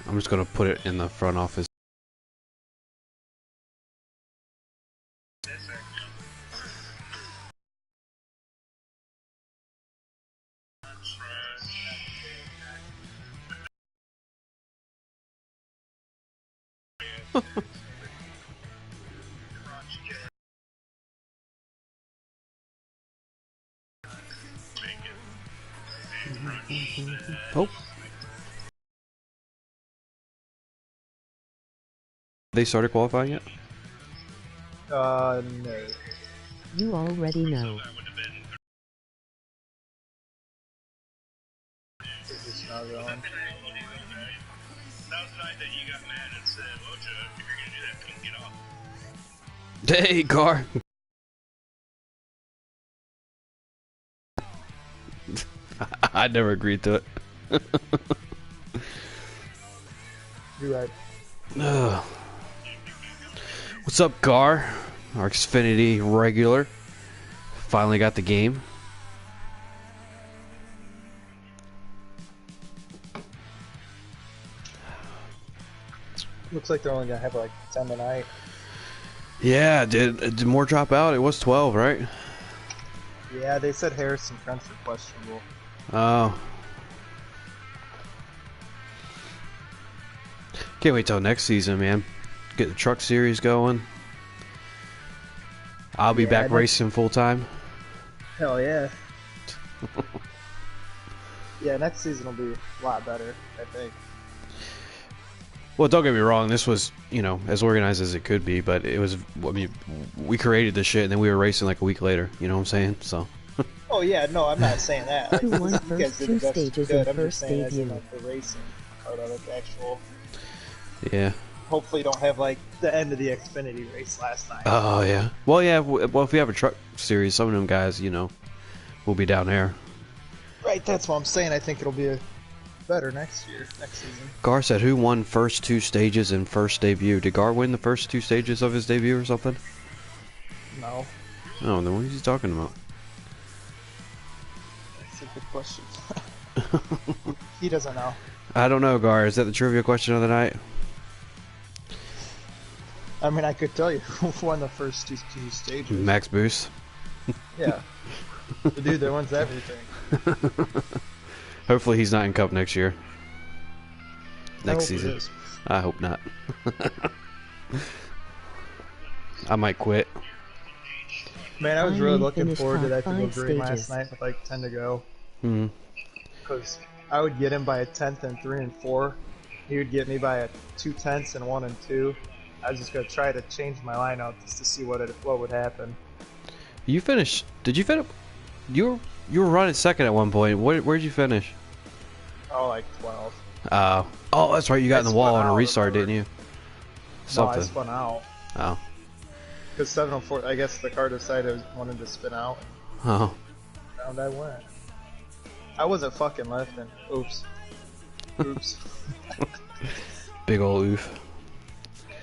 I'm just gonna put it in the front office. Oh. They started qualifying yet? No. You already know. Is this not going? That was the night that you got mad and said, well, Joe, if you're going to do that, couldn't get off. Hey, car. I never agreed to it. You're right. What's up, Gar? Our Xfinity regular. Finally got the game. Looks like they're only gonna have like 10 tonight. Yeah, did more drop out? It was 12, right? Yeah, they said Harris and French were questionable. Oh. Can't wait till next season, man. Get the truck series going. I'll be back racing full time. Hell yeah. Yeah, next season will be a lot better, I think. Well, don't get me wrong. This was, you know, as organized as it could be, but it was. I mean, we created this shit, and then we were racing like a week later. You know what I'm saying? So. Oh yeah, no, I'm not saying that. Like, Who won you first guys did two the best you stages could. and I'm just first saying as in, debut? like, the racing part of it, the actual. Yeah. Hopefully, don't have like the end of the Xfinity race last night. Oh yeah. Well, yeah. Well, if we have a truck series, some of them guys, you know, will be down there. Right, that's what I'm saying. I think it'll be better next season. Gar said, "Who won first two stages and first debut?" Did Gar win the first two stages of his debut or something? No. Oh, then what is he talking about? That's a good question. He doesn't know. I don't know, Gar. Is that the trivia question of the night? I mean, I could tell you who won the first two stages. Max Boost. Yeah. The dude that wins everything. Hopefully he's not in Cup next year. Next season. Is. I hope not. I might quit. Man, I was really looking Finished forward to top that to go 5 green last stages. night with like 10 to go. Hmm. Because I would get him by a 10th and 3 and 4. He would get me by a 2 tenths and 1 and 2. I was just gonna try to change my lineup just to see what would happen. You finished? Did you finish? You were running second at one point. Where'd you finish? Oh, like 12. Oh, that's right. You got in the wall on a out, restart, remember? didn't you? No, Something. I spun out. Oh. Because 704, I guess the car decided I wanted to spin out. Oh. Round I went. I wasn't fucking lifting. Oops. Oops. Big ol' oof.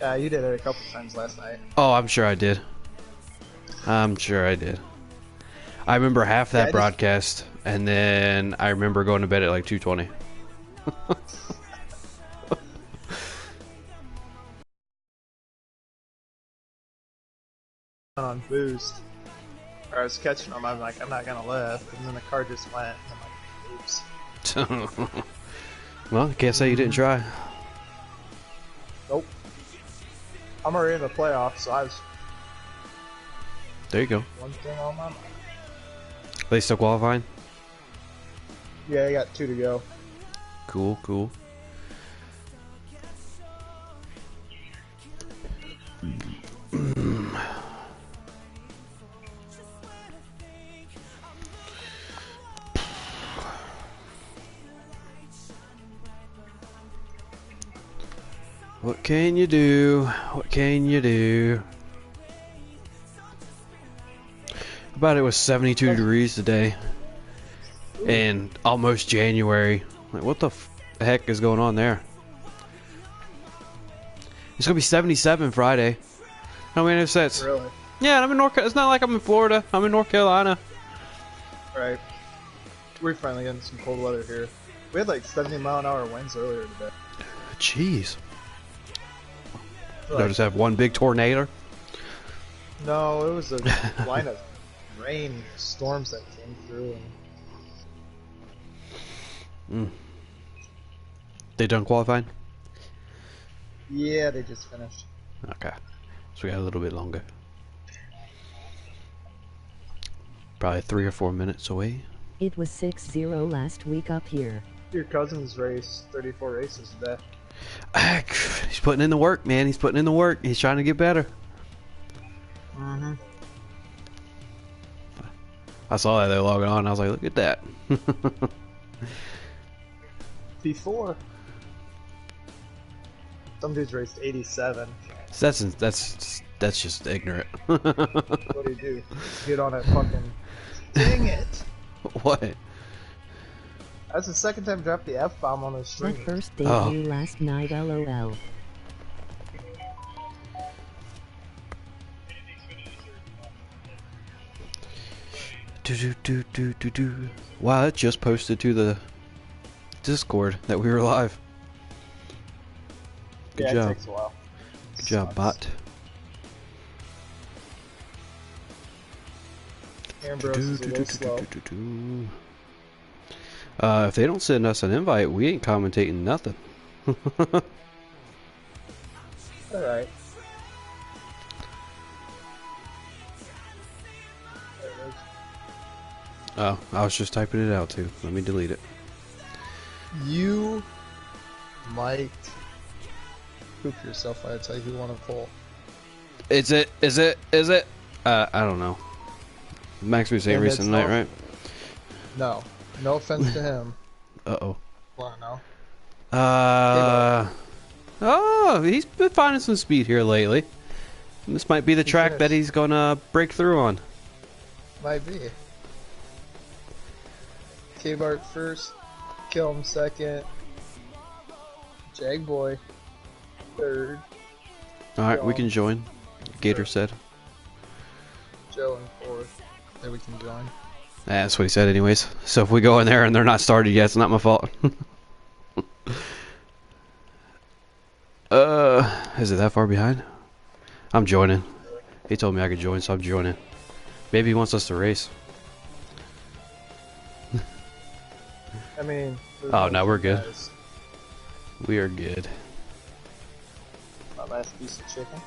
You did it a couple times last night. Oh, I'm sure I did. I'm sure I did. I remember half that broadcast, and then I remember going to bed at like 2:20. On boost. Or I was catching them, I'm like, I'm not gonna lift, and then the car just went, and I'm like, oops. Well, you can't say you didn't try. Nope. I'm already in the playoffs, so I was There you go. one thing on my mind. They still qualifying? Yeah, I got 2 to go. Cool, cool. What can you do? What can you do? I bet it was 72 degrees today. And almost January. Like, what the heck is going on there? It's gonna be 77 Friday. I mean, if that's Really? yeah, I'm in North. It's not like I'm in Florida. I'm in North Carolina. Right. We're finally getting some cold weather here. We had like 70-mile-an-hour winds earlier today. Jeez. Like, Notice I have one big tornado. no, it was a line of rain storms that came through. And They done qualifying? yeah, they just finished. Okay. So we got a little bit longer. Probably 3 or 4 minutes away. It was 6-0 last week up here. Your cousin's raced 34 races today. He's putting in the work, man. He's putting in the work. He's trying to get better. Mm-hmm. I saw that they were logging on. And I was like, look at that. P4. Some dude's raced 87. That's just ignorant. What do you do? Get on it fucking... Dang it! What? That's the second time I dropped the F-bomb on the That stream. first debut last night, lol. Wow, it just posted to the Discord that we were live. Good Yeah, job. it takes a while. Good job, Sucks. bot. Ambrose is a little slow. If they don't send us an invite, we ain't commentating nothing. Alright. Oh, I was just typing it out too. Let me delete it. You might poop yourself. I tell you who won a poll. Is it? I don't know. Max was saying And recent it's night, not- right? No. No offense to him. Uh-oh. Wanna know? Oh, he's been finding some speed here lately. This might be the track that finished. he's gonna break through on. Might be. K-Bart first. Kill him second. Jagboy third. Alright, we can join. Gator said. Joe in fourth. Then we can join. That's what he said anyways. So if we go in there and they're not started yet, it's not my fault. Is it that far behind? I'm joining. He told me I could join, so I'm joining. Maybe he wants us to race. I mean... Oh, no, we're good. guys. We are good. My last piece of chicken.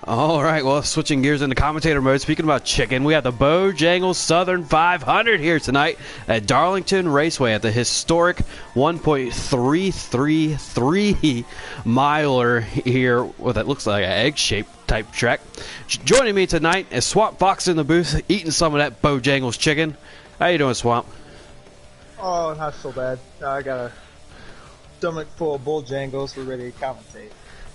Alright, well, switching gears into commentator mode. Speaking about chicken, we have the Bojangles Southern 500 here tonight at Darlington Raceway at the historic 1.333 miler here with that looks like an egg-shaped type track. Joining me tonight is Swamp Fox in the booth eating some of that Bojangles chicken. How you doing, Swamp? Oh, not so bad. I got a stomach full of Bojangles. We're ready to commentate.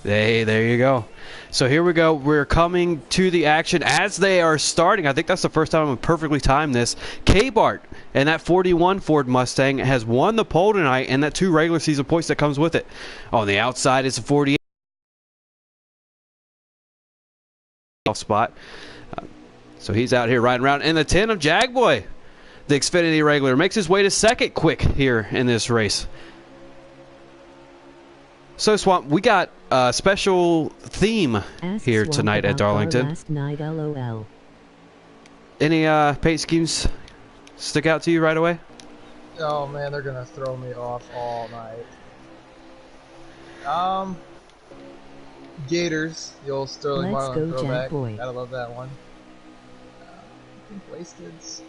Hey, there you go. So here we go. We're coming to the action as they are starting. I think that's the first time I'm perfectly timed this. K-Bart and that 41 Ford Mustang has won the pole tonight and that 2 regular season points that comes with it. On the outside is a 48 spot. So he's out here riding around. And the 10 of Jagboy, the Xfinity regular, makes his way to second quick here in this race. So, Swamp, we got a special theme Ask here Swamp tonight at about our Darlington. Last night, lol. Any paint schemes stick out to you right away? Oh man, they're gonna throw me off all night. Gators, the old Sterling Let's Marlin go, throwback. Jackboy. Gotta love that one. I think Wasted's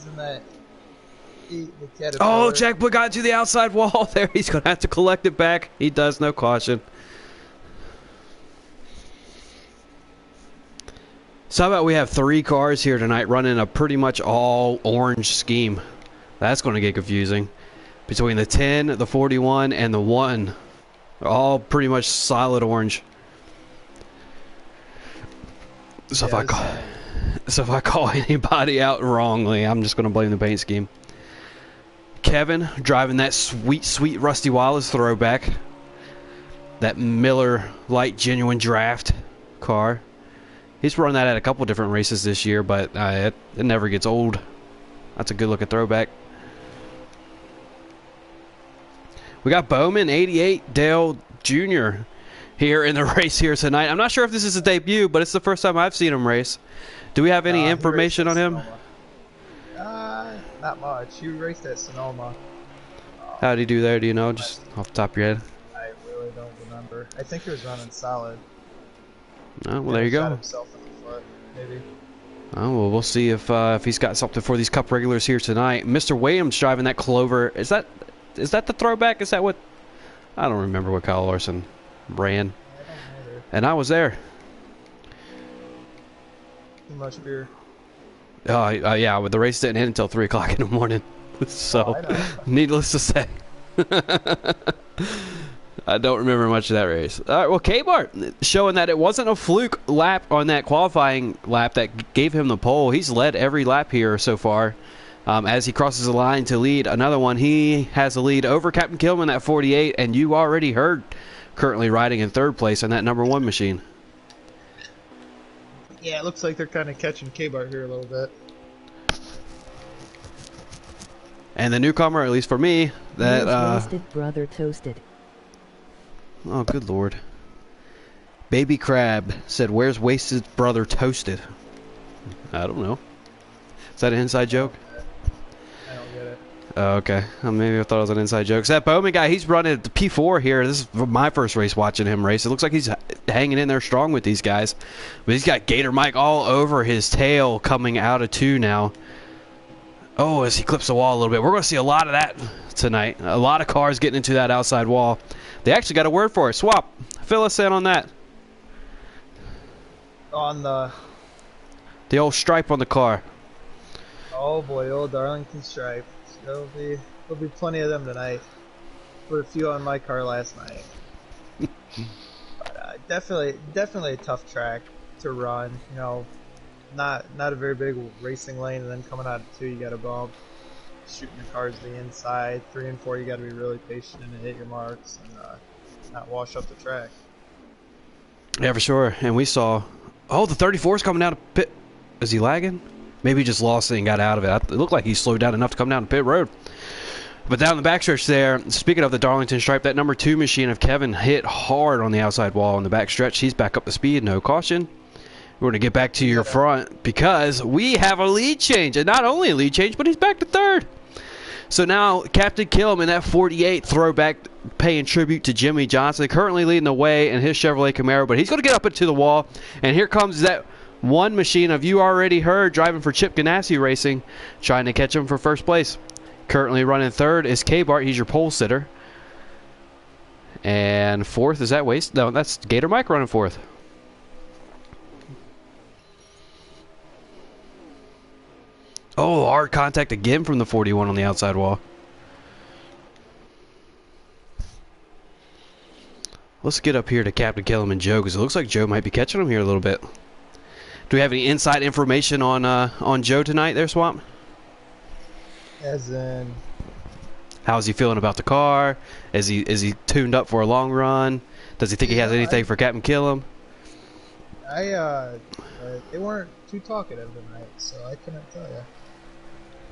in that. The Caterpillar. Oh, Jackboy got to the outside wall there. He's going to have to collect it back. He does, no caution. So how about we have 3 cars here tonight running a pretty much all orange scheme. That's going to get confusing. Between the 10, the 41, and the 1. All pretty much solid orange. So, Yeah, if I call anybody out wrongly, I'm just going to blame the paint scheme. Kevin driving that sweet, sweet Rusty Wallace throwback. That Miller Light Genuine Draft car. He's run that at a couple different races this year, but it never gets old. That's a good looking throwback. We got Bowman 88 Dale Jr. here in the race here tonight. I'm not sure if this is a debut, but it's the first time I've seen him race. Do we have any information on him? Not much. He raced at Sonoma. How did he do there? Do you know? Just off the top of your head. I really don't remember. I think he was running solid. Oh, well, there you Shot go. himself in the foot, maybe. Oh, well, we'll see if he's got something for these Cup regulars here tonight. Mr. Williams driving that Clover. Is that the throwback? Is that what? I don't remember what Kyle Larson ran. I don't either. And I was there. Too much beer. Yeah, but the race didn't end until 3 o'clock in the morning. So, I know. needless to say. I don't remember much of that race. All right, well, K-Bart showing that it wasn't a fluke lap on that qualifying lap that gave him the pole. He's led every lap here so far. As he crosses the line to lead another one, he has a lead over Captain Kilman at 48, and you already heard currently riding in third place on that number 1 machine. Yeah, it looks like they're kind of catching K-Bart here a little bit. And the newcomer, at least for me, that Roasted brother toasted. oh, good lord. Baby Crab said, "Where's Wasted Brother Toasted?" I don't know. Is that an inside joke? I don't get it. Oh, okay. Maybe I thought it was an inside joke. So that Bowman guy, he's running the P4 here. This is my first race watching him race. It looks like he's hanging in there strong with these guys. But he's got Gator Mike all over his tail coming out of 2 now. Oh, as he clips the wall a little bit. We're going to see a lot of that tonight. A lot of cars getting into that outside wall. They actually got a word for it. Swap, fill us in on that. On the... The old stripe on the car. Oh boy, old Darlington stripe. There'll be plenty of them tonight. Put a few on my car last night. But definitely a tough track to run. You know, not a very big racing lane, and then coming out of 2, you got a bump. Shooting your cars to the inside. 3 and 4, you got to be really patient and hit your marks and not wash up the track. Yeah, for sure. And we saw, oh, the 34's coming out of pit. Is he lagging? Maybe he just lost it and got out of it. It looked like he slowed down enough to come down to pit road. But down the backstretch there, speaking of the Darlington stripe, that number 2 machine of Kevin hit hard on the outside wall on the backstretch. He's back up to speed, no caution. We're going to get back to your front because we have a lead change. And not only a lead change, but he's back to 3rd. So now Captain Killam in that 48 throwback paying tribute to Jimmy Johnson, currently leading the way in his Chevrolet Camaro, but he's going to get up into the wall. And here comes that 1 machine of you already heard driving for Chip Ganassi Racing, trying to catch him for first place. Currently running 3rd is K-Bart. He's your pole sitter. And 4th, is that Waste? No, that's Gator Mike running 4th. Oh, hard contact again from the 41 on the outside wall. Let's get up here to Captain Killam and Joe, because it looks like Joe might be catching him here a little bit. Do we have any inside information on Joe tonight there, Swamp? As in... How's he feeling about the car? Is he tuned up for a long run? Does he think he has anything for Captain Killam? They weren't too talkative tonight, so I couldn't tell you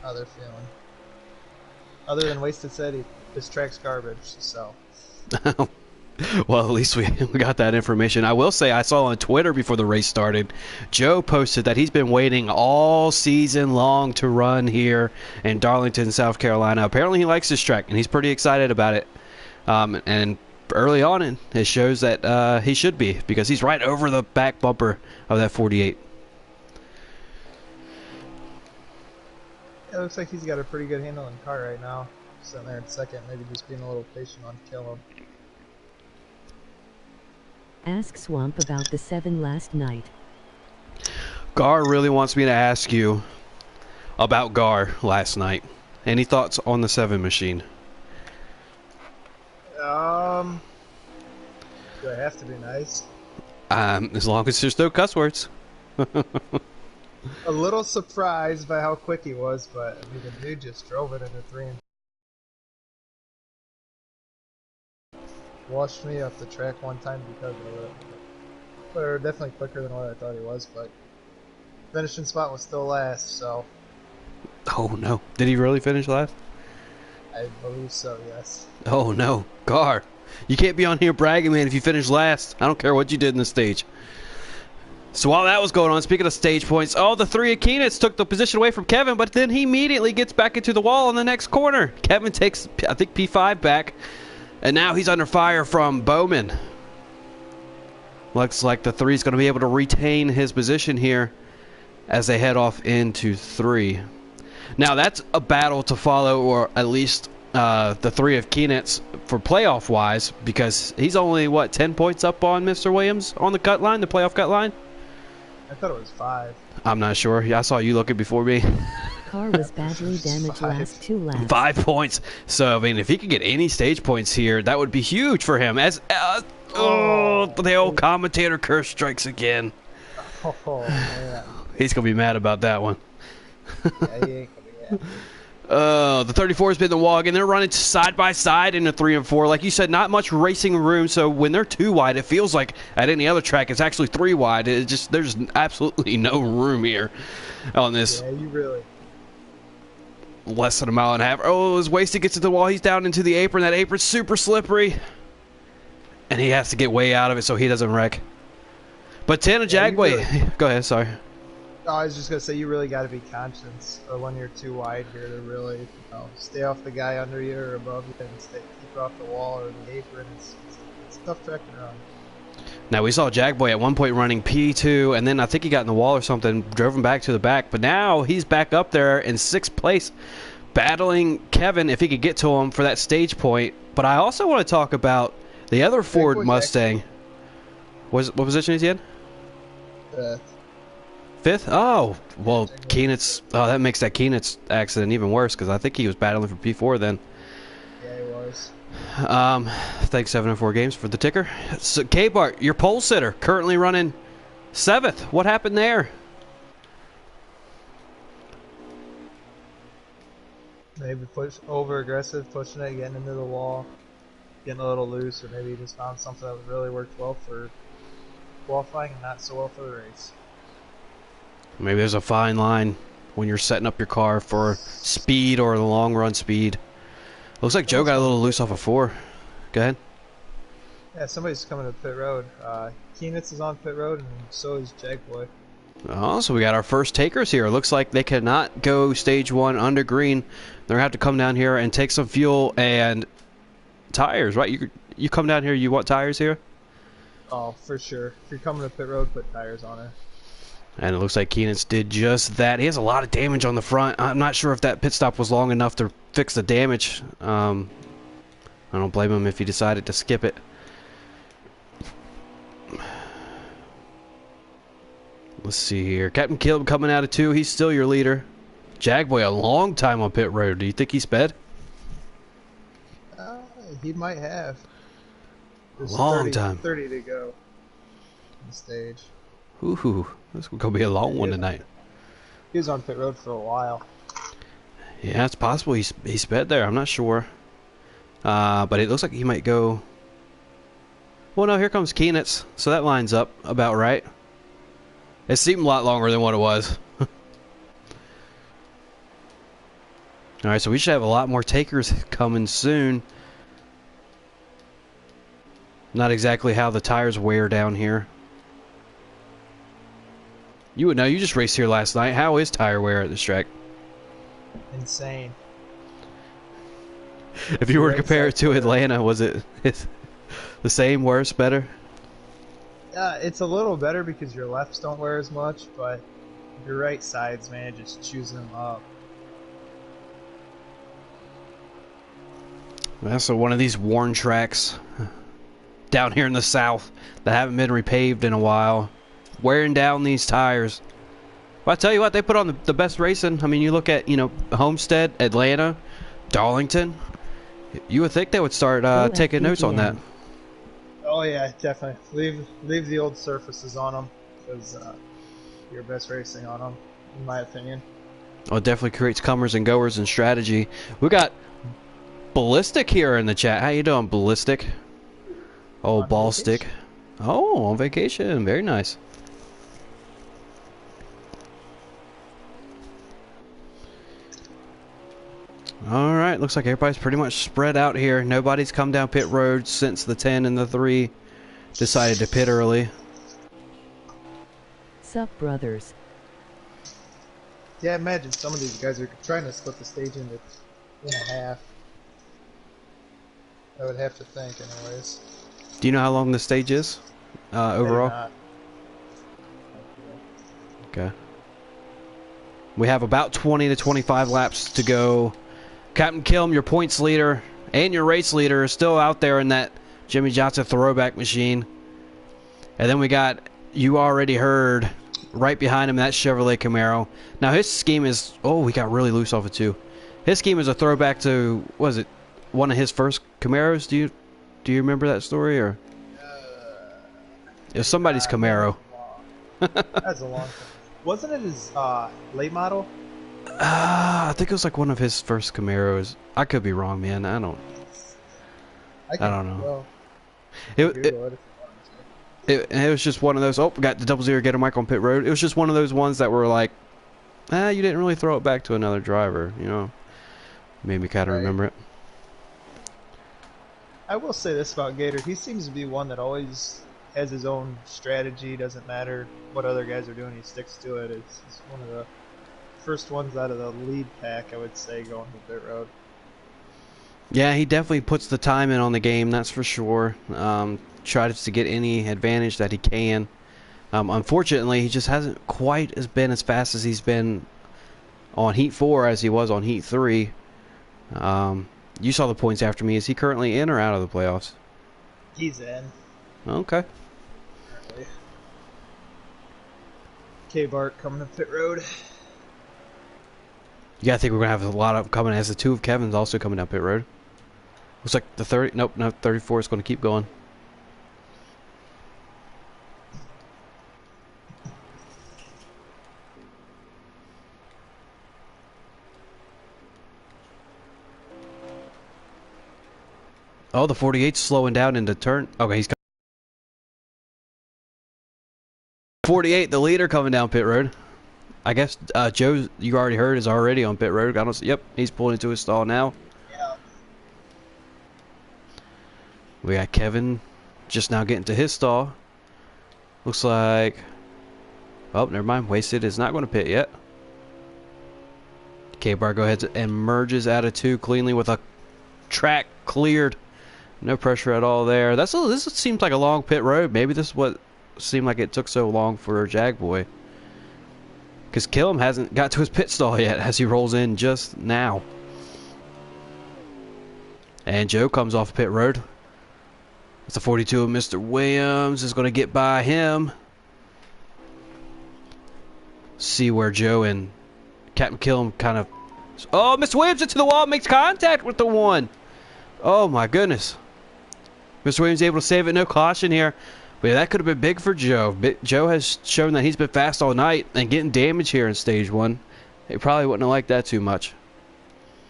how they're feeling. Other than Wasted said this track's garbage, so... Well, at least we got that information. I will say I saw on Twitter before the race started, Joe posted that he's been waiting all season long to run here in Darlington, South Carolina. Apparently he likes this track, and he's pretty excited about it. And early on, it shows that he should be, because he's right over the back bumper of that 48. It looks like he's got a pretty good handle in the car right now. Sitting there in 2nd, maybe just being a little patient on Killam. Ask Swamp about the 7 last night. Gar really wants me to ask you about Gar last night. Any thoughts on the 7 machine? Do I have to be nice? As long as there's no cuss words. A little surprised by how quick he was, but I mean, the dude just drove it into 3 and washed me off the track one time because of it. Or definitely quicker than what I thought he was, but finishing spot was still last, so... Oh no. Did he really finish last? I believe so, yes. Oh no, Gar. You can't be on here bragging, man, if you finish last. I don't care what you did in the stage. So while that was going on, speaking of stage points, the three of Keenitz took the position away from Kevin, but then he immediately gets back into the wall in the next corner. Kevin takes, I think, P5 back, and now he's under fire from Bowman. Looks like the three's going to be able to retain his position here as they head off into 3. Now that's a battle to follow, or at least the three of Keenitz for playoff wise, because he's only, what, 10 points up on Mr. Williams on the cut line, the playoff cut line? I thought it was 5. I'm not sure. I saw you looking before me. Car was badly damaged 5. last 2 laps. 5 points. So, I mean, if he could get any stage points here, that would be huge for him. As the old commentator curse strikes again. Oh, man. He's going to be mad about that one. Yeah, he ain't gonna be happy. The 34's been the wall again. They're running side by side in the 3 and 4. Like you said, not much racing room. So when they're 2 wide, it feels like at any other track it's actually 3 wide. It just there's absolutely no room here on this. Yeah, you really. Less than a mile and a half. Oh, his wasted gets to the wall. He's down into the apron. That apron's super slippery, and he has to get way out of it so he doesn't wreck. But Tana Jagway, go ahead. Sorry. Oh, I was just gonna say you really got to be conscious when you're 2 wide here to really, stay off the guy under you or above you and keep off the wall or the apron. It's tough tracking around. Now we saw Jagboy at one point running P2, and then I think he got in the wall or something, drove him back to the back. But now he's back up there in 6th place, battling Kevin if he could get to him for that stage point. But I also want to talk about the other Ford Mustang. What position is he in? 5th? Oh, well, Keenitz. Oh, that makes that Keenitz accident even worse because I think he was battling for P4 then. Yeah, he was. Thanks 704 Games for the ticker. So, K-Bart, your pole sitter, currently running 7th. What happened there? Maybe over aggressive, pushing it, getting into the wall, getting a little loose, or maybe he just found something that really worked well for qualifying and not so well for the race. Maybe there's a fine line when you're setting up your car for speed or the long run speed. Looks like Joe got a little loose off of 4. Go ahead. Yeah, somebody's coming to pit road. Keenitz is on pit road, and so is Jagboy. Oh, so we got our first takers here. Looks like they cannot go stage 1 under green. They're going to have to come down here and take some fuel and tires, right? You come down here, you want tires here? Oh, for sure. If you're coming to pit road, put tires on it. And it looks like Keenitz did just that. He has a lot of damage on the front. I'm not sure if that pit stop was long enough to fix the damage. I don't blame him if he decided to skip it. Let's see here. Captain Caleb coming out of 2. He's still your leader. Jagboy, a long time on pit road. Do you think he sped? He might have. There's Long time. 30 to go on the stage. Ooh, this is going to be a long one tonight. He was on pit road for a while. Yeah, it's possible he sped there. I'm not sure. But it looks like he might go... Well, no, here comes Keenitz. So that lines up about right. It seemed a lot longer than what it was. Alright, so we should have a lot more takers coming soon. Not exactly how the tires wear down here. You would know, you just raced here last night. How is tire wear at this track? Insane. If you were to compare it to Atlanta, was it the same, worse, better? It's a little better because your lefts don't wear as much, but your right sides, man, it just chews them up. Well, so one of these worn tracks down here in the south that haven't been repaved in a while, wearing down these tires. But I tell you what, they put on the best racing. I mean, you look at, Homestead, Atlanta, Darlington. You would think they would start taking notes on that. Oh yeah, definitely. Leave the old surfaces on them because your best racing on them, in my opinion. Oh, it definitely creates comers and goers and strategy. We got Ballistic here in the chat. How you doing, Ballistic? Oh, On ball vacation. stick. Oh, on vacation. Very nice. All right, looks like everybody's pretty much spread out here. Nobody's come down pit road since the 10 and the 3 decided to pit early. Sup, brothers? Yeah, imagine some of these guys are trying to split the stage into in a half. I would have to think, anyways. Do you know how long the stage is overall? Maybe not. Okay. We have about 20 to 25 laps to go. Captain Kilm, your points leader and your race leader, are still out there in that Jimmy Johnson throwback machine. And then we got, you already heard, right behind him, that Chevrolet Camaro. Now his scheme is, oh, we got really loose off it too. His scheme is a throwback to, was it one of his first Camaros? Do you remember that story, or? It was somebody's Camaro. That's a long time. Wasn't it his late model? I think it was like one of his first Camaros. I could be wrong, man. I don't know. Well, It was just one of those. Oh, we got the 00 get a mic on pit road. It was just one of those ones that were like, you didn't really throw it back to another driver, you know. Made me kind of remember it. I will say this about Gator. He seems to be one that always has his own strategy. Doesn't matter what other guys are doing, he sticks to it. It's one of the first ones out of the lead pack, I would say, going to pit road. Yeah, he definitely puts the time in on the game, that's for sure. Tries to get any advantage that he can. Unfortunately, he just hasn't quite been as fast as he's been on Heat 4 as he was on Heat 3. You saw the points after me. Is he currently in or out of the playoffs? He's in. Okay. K-Bart coming to pit road. You gotta think we're gonna have a lot of coming as the 2 of Kevin's also coming down pit road. Looks like the 30. Nope, no, 34 is gonna keep going. Oh, the 48's slowing down into turn. Okay, he's 48, the leader coming down pit road. I guess Joe, you already heard, is already on pit road. I don't see, yep, he's pulling into his stall now. Yeah. We got Kevin just now getting to his stall. Looks like, oh, never mind. Wasted is not going to pit yet. K-Bar go ahead and merges out of 2 cleanly with a track cleared. No pressure at all there. This seems like a long pit road. Maybe this is what seemed like it took so long for Jag Boy. Because Killam hasn't got to his pit stall yet as he rolls in just now. And Joe comes off pit road. It's the 42 of Mr. Williams is going to get by him. See where Joe and Captain Killam kind of... Oh, Mr. Williams into the wall, makes contact with the 1. Oh my goodness. Mr. Williams able to save it, no caution here. But yeah, that could have been big for Joe. Joe has shown that he's been fast all night and getting damage here in stage 1. He probably wouldn't have liked that too much.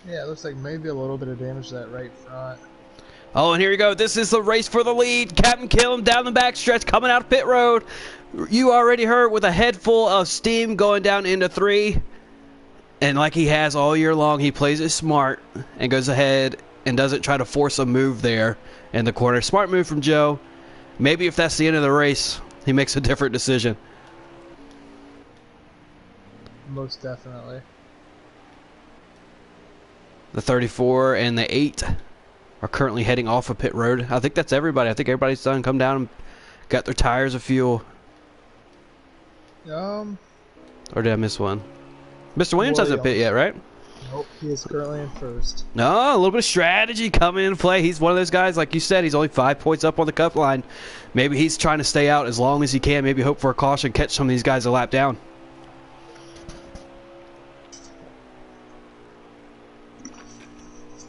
Yeah, it looks like maybe a little bit of damage to that right front. Oh, and here we go. This is the race for the lead. Captain Killam down the backstretch coming out of pit road. You already heard, with a head full of steam going down into 3. And like he has all year long, he plays it smart and goes ahead and doesn't try to force a move there in the corner. Smart move from Joe. Maybe if that's the end of the race, he makes a different decision. Most definitely. The 34 and the 8 are currently heading off of pit road. I think that's everybody. I think everybody's done come down and got their tires of fuel. Or did I miss one? Mr. Williams hasn't pit yet, right? Nope, he is currently in first. No, a little bit of strategy coming into play. He's one of those guys, like you said, he's only 5 points up on the cup line. Maybe he's trying to stay out as long as he can. Maybe hope for a caution, catch some of these guys a lap down.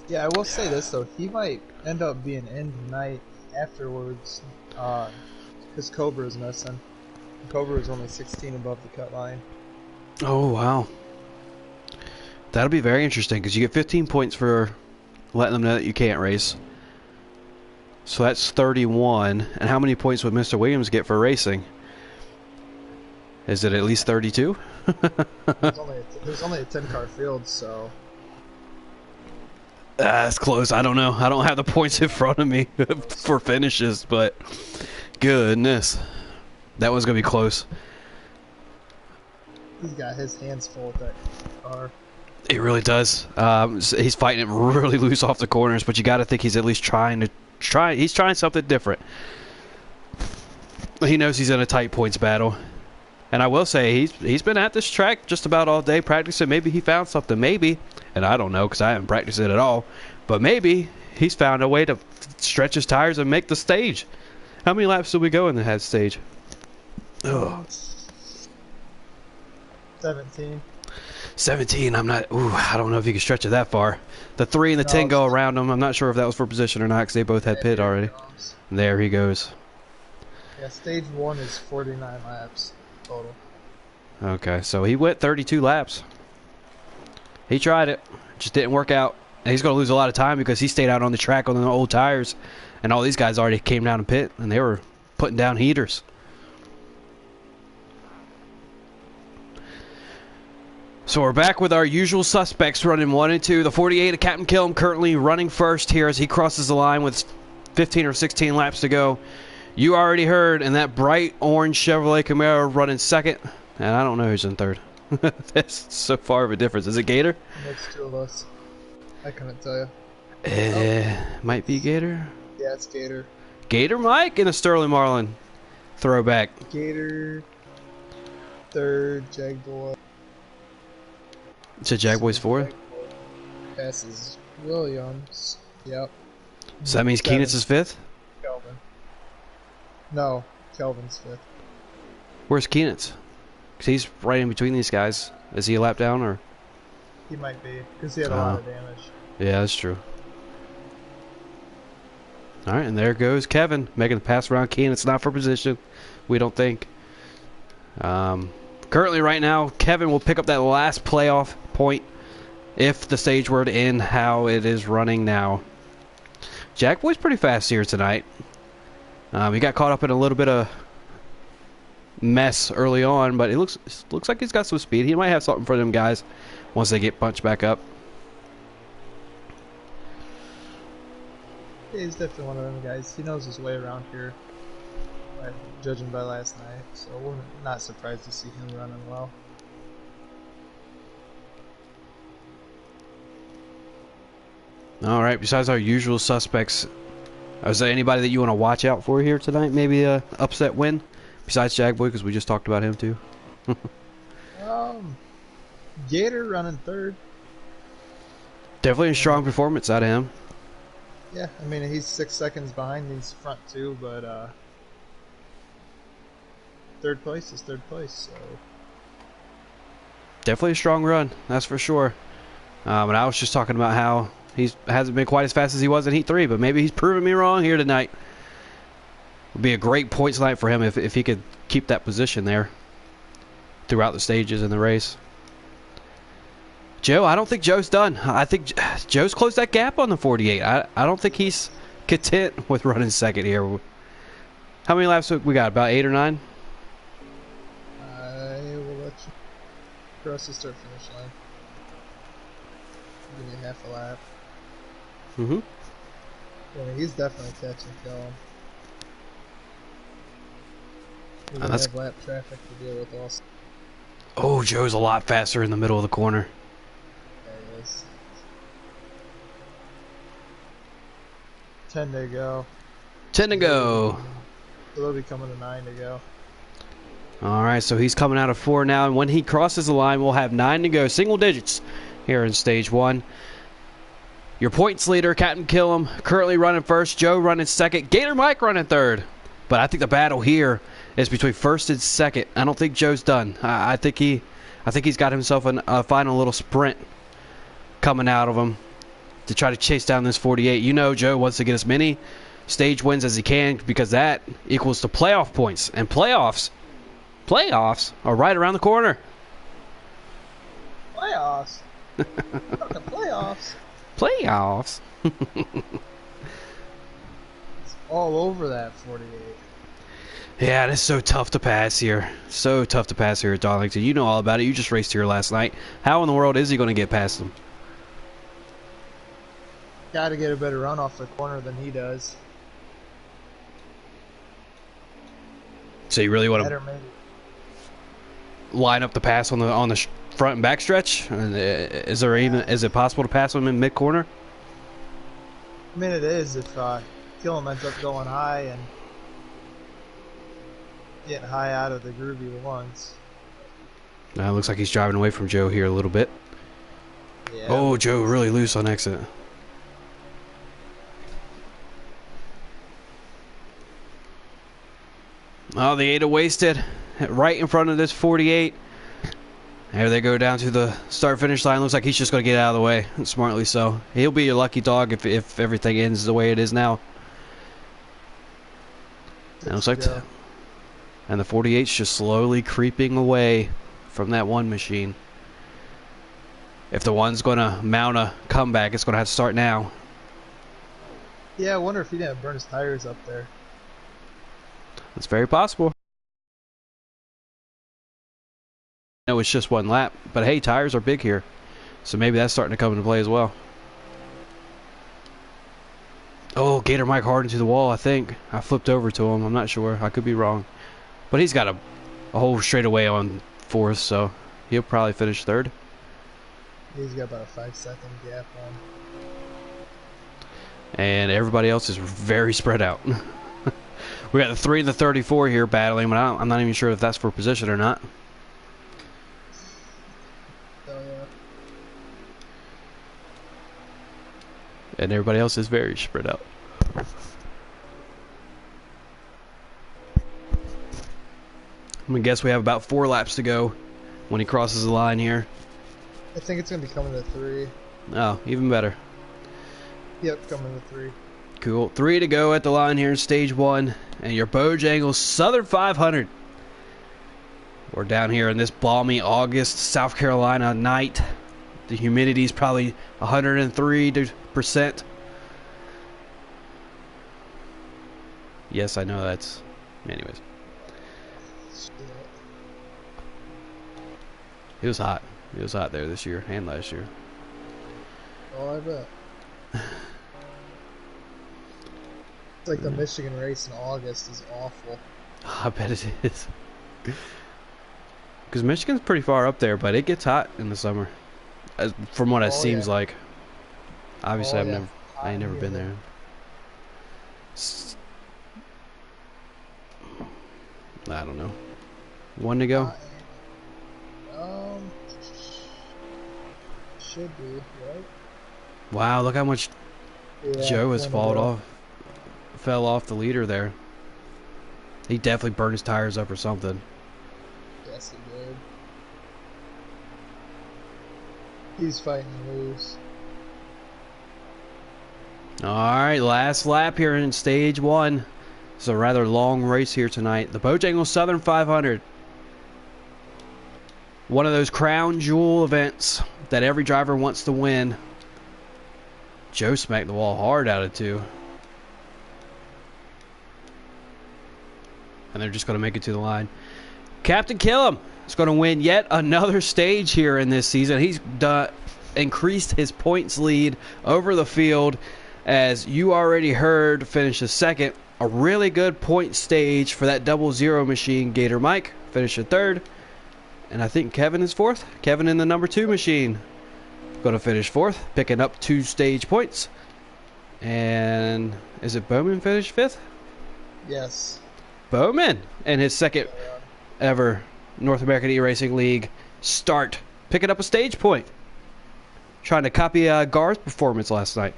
Yeah, I will say this, though. He might end up being in tonight afterwards because Cobra is missing. Cobra is only 16 above the cut line. Oh, wow. That'll be very interesting because you get 15 points for letting them know that you can't race. So that's 31. And how many points would Mr. Williams get for racing? Is it at least 32? There's only a 10-car field, so... That's close. I don't know. I don't have the points in front of me for finishes, but goodness. That was going to be close. He's got his hands full with that car. He really does. He's fighting it really loose off the corners, but you got to think he's at least he's trying something different. He knows he's in a tight points battle. And I will say, he's been at this track just about all day practicing. Maybe he found something. Maybe. And I don't know because I haven't practiced it at all. But maybe he's found a way to stretch his tires and make the stage. How many laps did we go in the head stage? Ugh. 17. 17. I don't know if you can stretch it that far. The 3 and the 10 go around him. I'm not sure if that was for position or not because they both had pit already. There he goes. Yeah, stage 1 is 49 laps total. Okay, so he went 32 laps. He tried it. Just didn't work out. And he's going to lose a lot of time because he stayed out on the track on the old tires. And all these guys already came down to pit, and they were putting down heaters. So we're back with our usual suspects running 1 and 2. The 48 of Captain Killam currently running first here as he crosses the line with 15 or 16 laps to go. You already heard, and that bright orange Chevrolet Camaro running second. And I don't know who's in third. That's so far of a difference. Is it Gator? It's 2 of us. I couldn't tell you. Might be Gator. Yeah, it's Gator. Gator Mike and a Sterling Marlin throwback. Gator, third, Jaguar. So Jaguars 4? Passes Williams. Yep. So that means Keenitz is 5th? Kelvin. No, Kelvin's 5th. Where's Keenitz? Because he's right in between these guys. Is he a lap down or? He might be, because he had a lot of damage. Yeah, that's true. Alright, and there goes Kevin making the pass around Keenitz. Not for position, we don't think. Currently, right now, Kevin will pick up that last playoff point if the stage were to end how it is running now. Jack Boy's pretty fast here tonight. He got caught up in a little bit of mess early on, but it looks like he's got some speed. He might have something for them guys once they get punched back up. Yeah, he's definitely one of them guys. He knows his way around here, judging by last night, so we're not surprised to see him running well. Alright, besides our usual suspects, is there anybody that you want to watch out for here tonight? Maybe a upset win? Besides Jagboy, because we just talked about him too. Gator running third. Definitely a strong performance out of him. Yeah, I mean, he's 6 seconds behind these front two, but third place is third place, so... Definitely a strong run, that's for sure. And I was just talking about how he hasn't been quite as fast as he was in Heat 3, but maybe he's proving me wrong here tonight. It would be a great points night for him if he could keep that position there throughout the stages in the race. Joe, I don't think Joe's done. I think Joe's closed that gap on the 48. I don't think he's content with running second here. How many laps we got? About 8 or 9? I will let you cross the start finish line. Give me half a lap. Mm-hmm. Yeah, he's definitely catching Kellum. We're gonna have lap traffic to deal with also. Oh, Joe's a lot faster in the middle of the corner. There he is. 10 to go. 10 to go. So they'll be coming to 9 to go. Alright, so he's coming out of 4 now, and when he crosses the line, we'll have 9 to go. Single digits here in stage 1. Your points leader, Captain Killam, currently running first. Joe running second. Gator Mike running third. But I think the battle here is between first and second. I don't think Joe's done. I think he's got himself a final little sprint coming out of him to try to chase down this 48. You know Joe wants to get as many stage wins as he can because that equals to playoff points. And playoffs are right around the corner. Playoffs? Fucking playoffs? Playoffs? It's all over that 48. Yeah, it's so tough to pass here. So tough to pass here at Darlington. You know all about it. You just raced here last night. How in the world is he going to get past him? got to get a better run off the corner than he does. So you really want Better to maybe. line up the pass on the front and back stretch? Is it possible to pass him in mid corner? I mean, it is if Killam ends up going high and getting high out of the groovy ones. Looks like he's driving away from Joe here a little bit. Yeah. Oh, Joe really loose on exit. Oh, the 8 wasted right in front of this 48. There they go down to the start-finish line. Looks like he's just going to get out of the way, smartly so. He'll be your lucky dog if everything ends the way it is now. And it looks like, and the 48's just slowly creeping away from that one machine. If the one's going to mount a comeback, it's going to have to start now. Yeah, I wonder if he didn't burn his tires up there. It's very possible. No, it's just one lap, but hey, tires are big here, so maybe that's starting to come into play as well. Oh, Gator Mike hard into the wall, I think. I flipped over to him. I'm not sure. I could be wrong. But he's got a whole straightaway on 4th, so he'll probably finish 3rd. He's got about a 5-second gap on. And everybody else is very spread out. We got the 3 and the 34 here battling, but I'm not even sure if that's for position or not. And everybody else is very spread out. I'm gonna guess we have about 4 laps to go when he crosses the line here. I think it's gonna be coming to 3. Oh, even better. Yep, coming to 3. Cool. 3 to go at the line here in stage 1, and your Bojangles Southern 500. We're down here in this balmy August South Carolina night. The humidity is probably 103%. Yes, I know that's... Anyways. It was hot. It was hot there this year and last year. Oh, I bet. It's like the Michigan race in August is awful. I bet it is. Because Michigan's pretty far up there, but it gets hot in the summer. From what it seems like. Obviously, I ain't never been there. I don't know. 1 to go? Should be, right? Wow, look how much Joe has fell off the leader there. He definitely burned his tires up or something. Yes, he did. He's fighting to lose. Alright, last lap here in stage 1. It's a rather long race here tonight. The Bojangles Southern 500. One of those crown jewel events that every driver wants to win. Joe smacked the wall hard out of 2. And they're just going to make it to the line. Captain Killam is going to win yet another stage here in this season. He's increased his points lead over the field, as you already heard, finishes 2nd. A really good point stage for that 00 machine. Gator Mike finished 3rd. And I think Kevin is 4th. Kevin in the number 2 machine going to finish 4th, picking up 2 stage points. And is it Bowman finished 5th? Yes. Bowman in his 2nd ever North American eRacing League start, picking up a stage point. Trying to copy Gar's performance last night.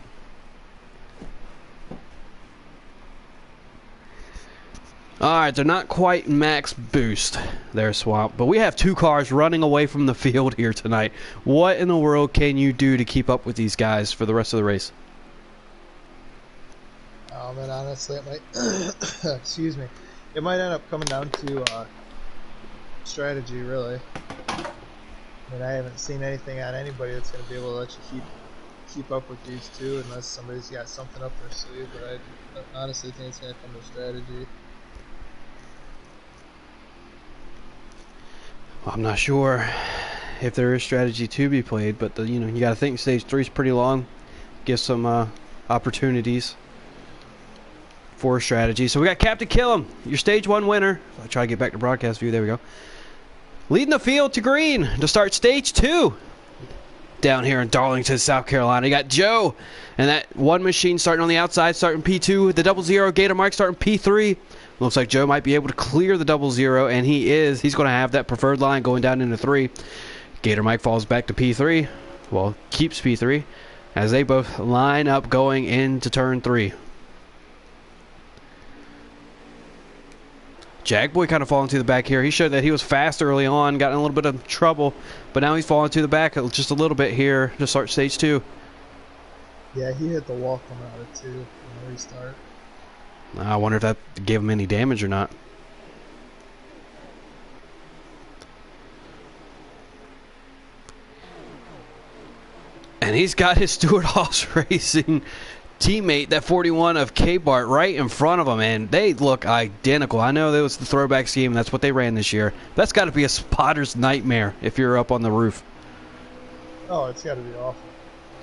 Alright, they're not quite max boost there, Swamp, but we have 2 cars running away from the field here tonight. What in the world can you do to keep up with these guys for the rest of the race? Oh man, honestly, it might excuse me. It might end up coming down to strategy, really. I mean, I haven't seen anything on anybody that's going to be able to let you keep up with these 2 unless somebody's got something up their sleeve, but I honestly think it's going to come to strategy. I'm not sure if there is strategy to be played, but you got to think stage 3 is pretty long. Give some opportunities for strategy. So we got Captain Kill'em, your stage 1 winner. I'll try to get back to broadcast view. There we go. Leading the field to green to start stage 2 down here in Darlington, South Carolina. You got Joe and that one machine starting on the outside, starting P2. The 00 Gator Mike starting P3. Looks like Joe might be able to clear the 00, and he is. He's going to have that preferred line going down into 3. Gator Mike falls back to P3. Well, keeps P3 as they both line up going into turn 3. Jackboy kind of falling to the back here. He showed that he was fast early on, got in a little bit of trouble, but now he's falling to the back just a little bit here to start stage 2. Yeah, he hit the wall coming out of 2 from the restart. I wonder if that gave him any damage or not. And he's got his Stewart Haas Racing teammate, that 41 of K-Bart, right in front of him, and they look identical. I know that was the throwback scheme, that's what they ran this year. That's got to be a spotter's nightmare if you're up on the roof. Oh, it's got to be awful.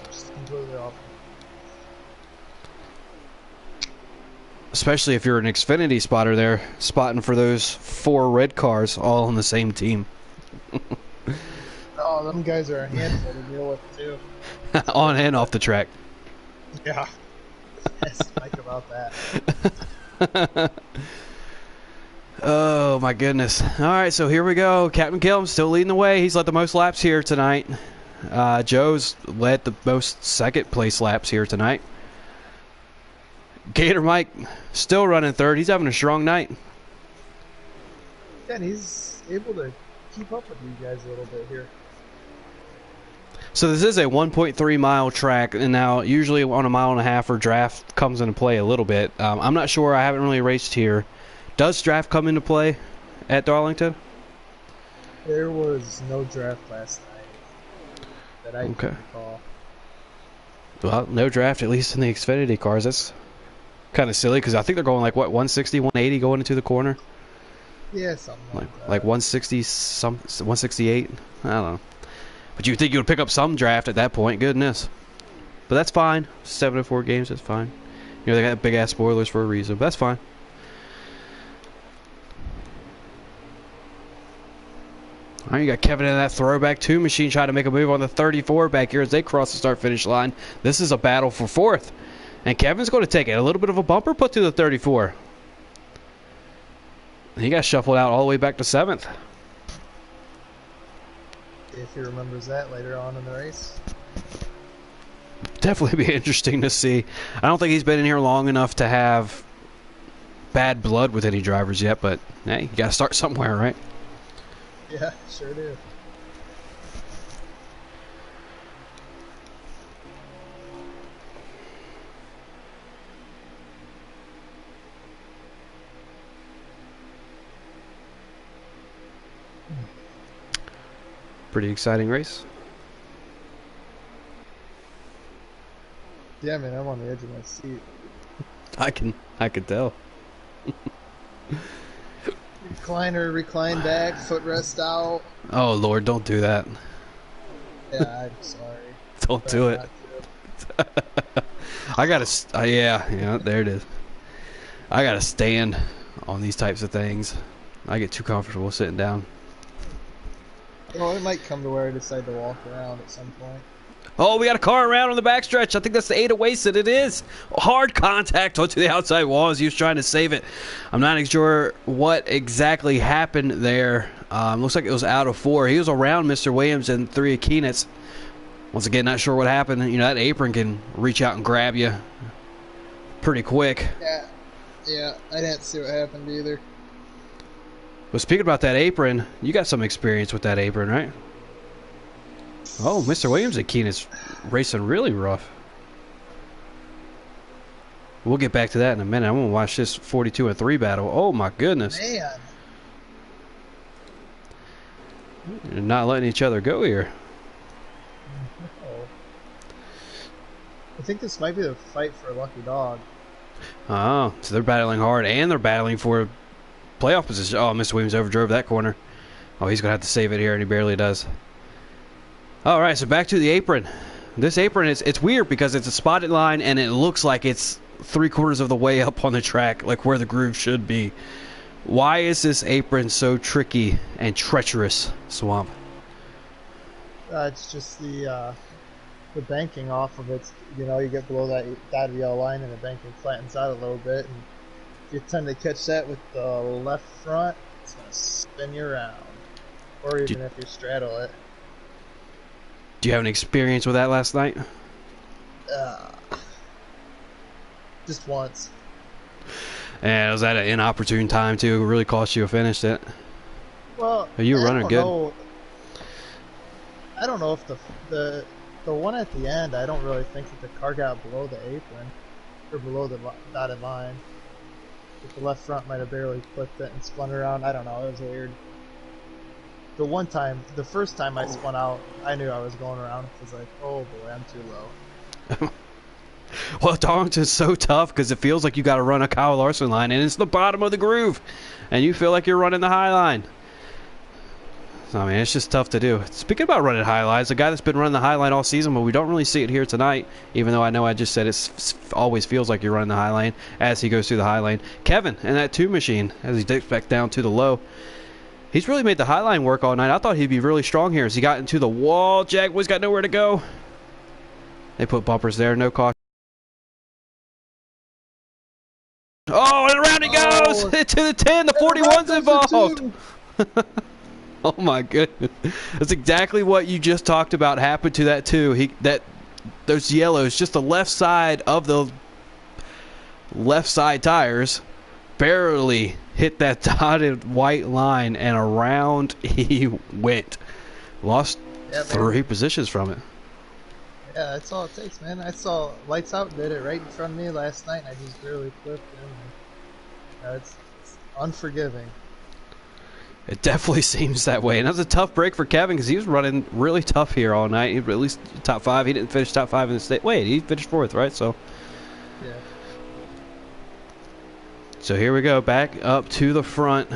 Just completely awful. Especially if you're an Xfinity spotter there, spotting for those 4 red cars all on the same team. Oh, them guys are a handful to deal with, too. On and off the track. Yeah. Ask Mike about that. Oh, my goodness. All right, so here we go. Captain Kill'em still leading the way. He's led the most laps here tonight. Joe's led the most second-place laps here tonight. Gator Mike still running 3rd. He's having a strong night. Yeah, and he's able to keep up with you guys a little bit here. So this is a 1.3 mile track, and now usually on a mile and a half or draft comes into play a little bit. I'm not sure. I haven't really raced here. Does draft come into play at Darlington? There was no draft last night that I can recall. Well, no draft, at least in the Xfinity cars. That's kind of silly because I think they're going like, what, 160, 180 going into the corner? Yeah, something like that. Like 160, 168? I don't know. But you would think you would pick up some draft at that point. Goodness. But that's fine. 704 games, that's fine. You know, they got big-ass spoilers for a reason, but that's fine. All right, you got Kevin in that throwback 2 machine trying to make a move on the 34 back here as they cross the start-finish line. This is a battle for 4th. And Kevin's going to take it. A little bit of a bumper put to the 34. He got shuffled out all the way back to 7th. If he remembers that later on in the race. Definitely be interesting to see. I don't think he's been in here long enough to have bad blood with any drivers yet, but hey, you got to start somewhere, right? Yeah, sure do. Pretty exciting race. Yeah, man, I'm on the edge of my seat. I can tell. Recliner, recline back, footrest out. Oh Lord, don't do that. Yeah, I'm sorry. Don't do it. I gotta. Yeah, there it is. I gotta stand on these types of things. I get too comfortable sitting down. Well, it might come to where I decide to walk around at some point. Oh, we got a car around on the backstretch. I think that's the Ada Wasted. It is. Hard contact onto the outside wall as he was trying to save it. I'm not sure what exactly happened there. Looks like it was out of 4. He was around Mr. Williams and 3 of Keenitz. Once again, not sure what happened. You know, that apron can reach out and grab you pretty quick. Yeah, I didn't see what happened either. But speaking about that apron, you got some experience with that apron, right? Oh, Mr. Williams and Keenitz racing really rough. We'll get back to that in a minute. I'm going to watch this 42 and 3 battle. Oh, my goodness. Man. You're not letting each other go here. Oh. I think this might be the fight for a lucky dog. Oh, so they're battling hard, and they're battling for playoff position. Oh, Mr. Williams overdrove that corner. Oh, he's going to have to save it here, and he barely does. All right, so back to the apron This apron it's weird because it's a spotted line and it looks like it's 3/4 of the way up on the track, like where the groove should be. Why is this apron so tricky and treacherous, Swamp? It's just the banking off of it. You know, you get below that dotted yellow line and the banking flattens out a little bit, and if you tend to catch that with the left front, it's gonna spin you around, or even if you straddle it. Do you have an experience with that last night? Just once. And was that an inopportune time too? It really cost you a finish. That Well, you were running good. I don't know if the one at the end. I don't really think that the car got below the apron or below the dotted line. But the left front might have barely clipped it and spun around. I don't know. It was weird. The first time I spun out, I knew I was going around. It was like, oh boy, I'm too low. Well, Darlington's so tough because it feels like you got to run a Kyle Larson line, and it's the bottom of the groove, and you feel like you're running the high line. So, I mean, it's just tough to do. Speaking about running high lines, a guy that's been running the high line all season, but we don't really see it here tonight, even though I know I just said it always feels like you're running the high lane as he goes through the high lane. Kevin in that 2 machine as he dips back down to the low. He's really made the high line work all night. I thought he'd be really strong here as he got into the wall. Jaguar's got nowhere to go. They put bumpers there, no caution. Oh, and around he goes! To the 10, the 41's involved! Oh my goodness. That's exactly what you just talked about happened to that too. Those yellows, just the left side of the left side tires, barely hit that dotted white line, and around he went. Lost 3 positions from it. Yeah, that's all it takes, man. I saw Lights Out did it right in front of me last night, and I just barely clipped him. It's unforgiving. It definitely seems that way. And that was a tough break for Kevin because he was running really tough here all night. He at least top 5. He didn't finish top 5 in the state. Wait, he finished 4th, right? So, yeah. So here we go. Back up to the front.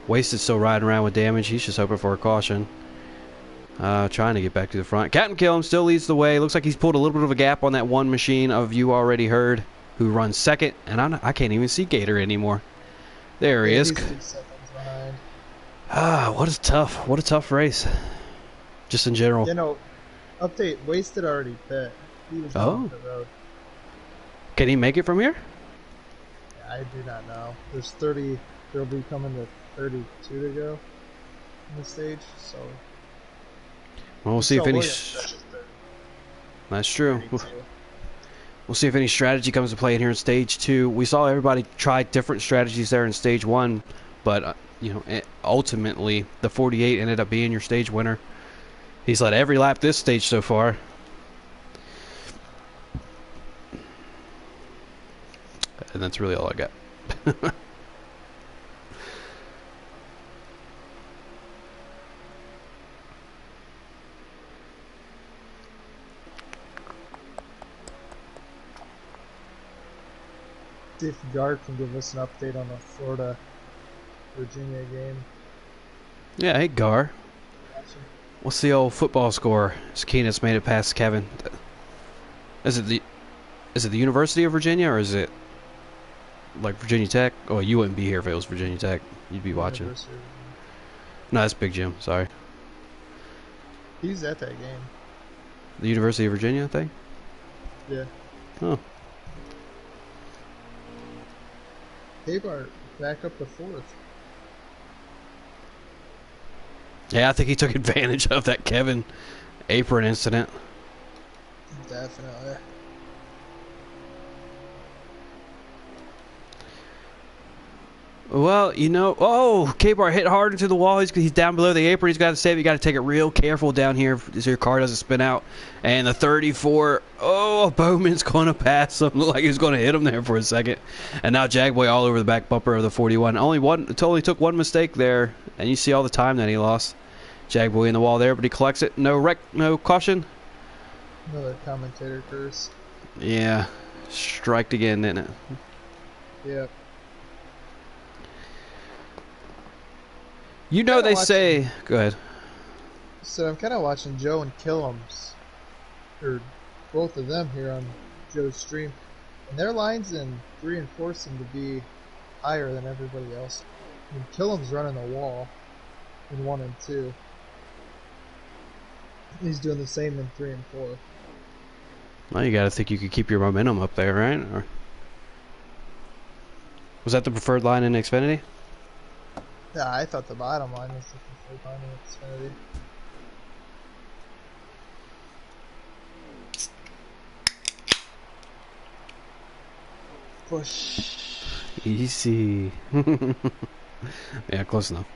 Wasted still riding around with damage. He's just hoping for a caution. Trying to get back to the front. Captain Killam still leads the way. Looks like he's pulled a little bit of a gap on that one machine of You Already Heard, who runs second. And I can't even see Gator anymore. There he is. He's 2 seconds behind. What a tough race. Just in general. You know, update, Wasted already pit. He was off the road. Can he make it from here? Yeah, I do not know. There's 30, there'll be coming to 32 to go in the stage, so. Well, we'll see if any. That's true. We'll see if any strategy comes to play in here in stage 2. We saw everybody try different strategies there in stage 1, but you know, ultimately the 48 ended up being your stage winner. He's led every lap this stage so far. And that's really all I got. See if Gar can give us an update on the Florida-Virginia game. Yeah, hey Gar. What's the old football score? Keenan's made it past Kevin. Is it the University of Virginia or is it like Virginia Tech? Oh, you wouldn't be here if it was Virginia Tech. You'd be watching. No, that's Big Jim. Sorry. He's at that game. The University of Virginia thing? Yeah. Oh. K-Bar back up to 4th. Yeah, I think he took advantage of that Kevin apron incident. Definitely. Well, you know, K-Bar hit hard into the wall. He's down below the apron. He's got to save. You got to take it real careful down here so your car doesn't spin out. And the 34, Bowman's going to pass him. Looked like he was going to hit him there for a second. And now Jagboy all over the back bumper of the 41. It only took one mistake there, and you see all the time that he lost. Jagboy in the wall there, but he collects it. No caution. Another commentator curse. Yeah, striked again, didn't it? Yep. You know they say... Go ahead. So I'm kind of watching Joe and Killam's or both of them here on Joe's stream, and their lines in 3 and 4 seem to be higher than everybody else. I mean, Killam's running the wall in 1 and 2. He's doing the same in 3 and 4. Well, you got to think you could keep your momentum up there, right? Or was that the preferred line in Xfinity? Yeah, I thought the bottom line was the preferred line in Xfinity. Push. Easy. Yeah, close enough.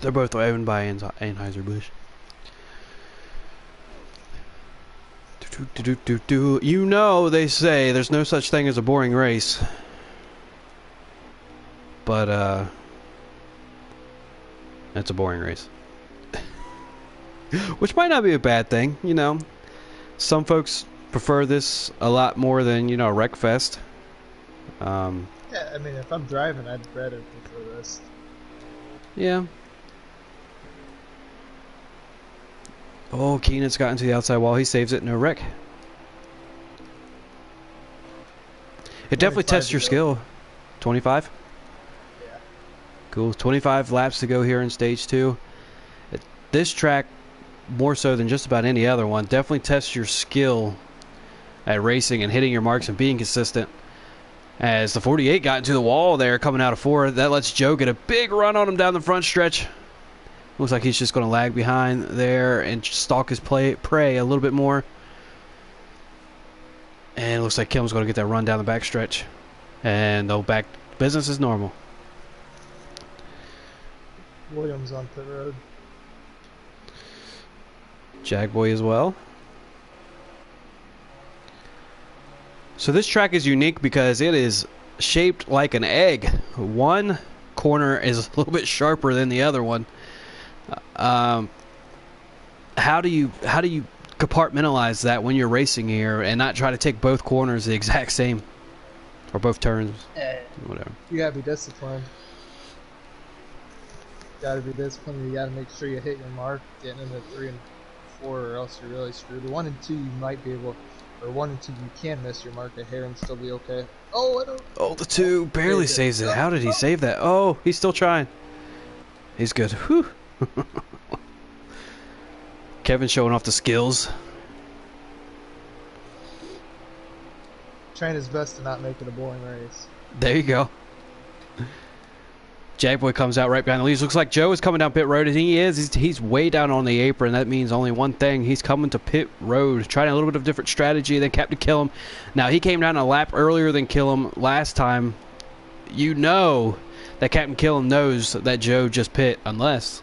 They're both owned by Anheuser-Busch. You know, they say there's no such thing as a boring race. But, that's a boring race. Which might not be a bad thing, you know. Some folks prefer this a lot more than, you know, Wreckfest. Yeah, I mean, if I'm driving, I'd rather prefer this. Yeah. Oh, Keenan's gotten to the outside wall. He saves it. No wreck. It definitely tests your skill. 25? Yeah. Cool. 25 laps to go here in stage 2. This track, more so than just about any other one, definitely tests your skill at racing and hitting your marks and being consistent. As the 48 got into the wall there coming out of 4, that lets Joe get a big run on him down the front stretch. Looks like he's just going to lag behind there and stalk his prey a little bit more. And it looks like Killam's going to get that run down the back stretch. And the back business is normal. Williams on pit road. Jagboy as well. So this track is unique because it is shaped like an egg. One corner is a little bit sharper than the other one. How do you compartmentalize that when you're racing here and not try to take both corners the exact same, or both turns, whatever? You gotta be disciplined. You gotta be disciplined. You gotta make sure you hit your mark, getting into 3 and 4, or else you're really screwed. 1 and 2 you might be able, or 1 and 2 you can miss your mark a hair and still be okay. Oh, I don't. Oh, the 2 barely saves it. How did he save that? Oh, he's still trying. He's good. Whew. Kevin showing off the skills. Trying his best to not make it a boring race. There you go. Jagboy comes out right behind the leaves. Looks like Joe is coming down pit road, and he is. He's way down on the apron. That means only one thing. He's coming to pit road, trying a little bit of different strategy than Captain Killam. Now, he came down a lap earlier than Killam last time. You know that Captain Killam knows that Joe just pit, unless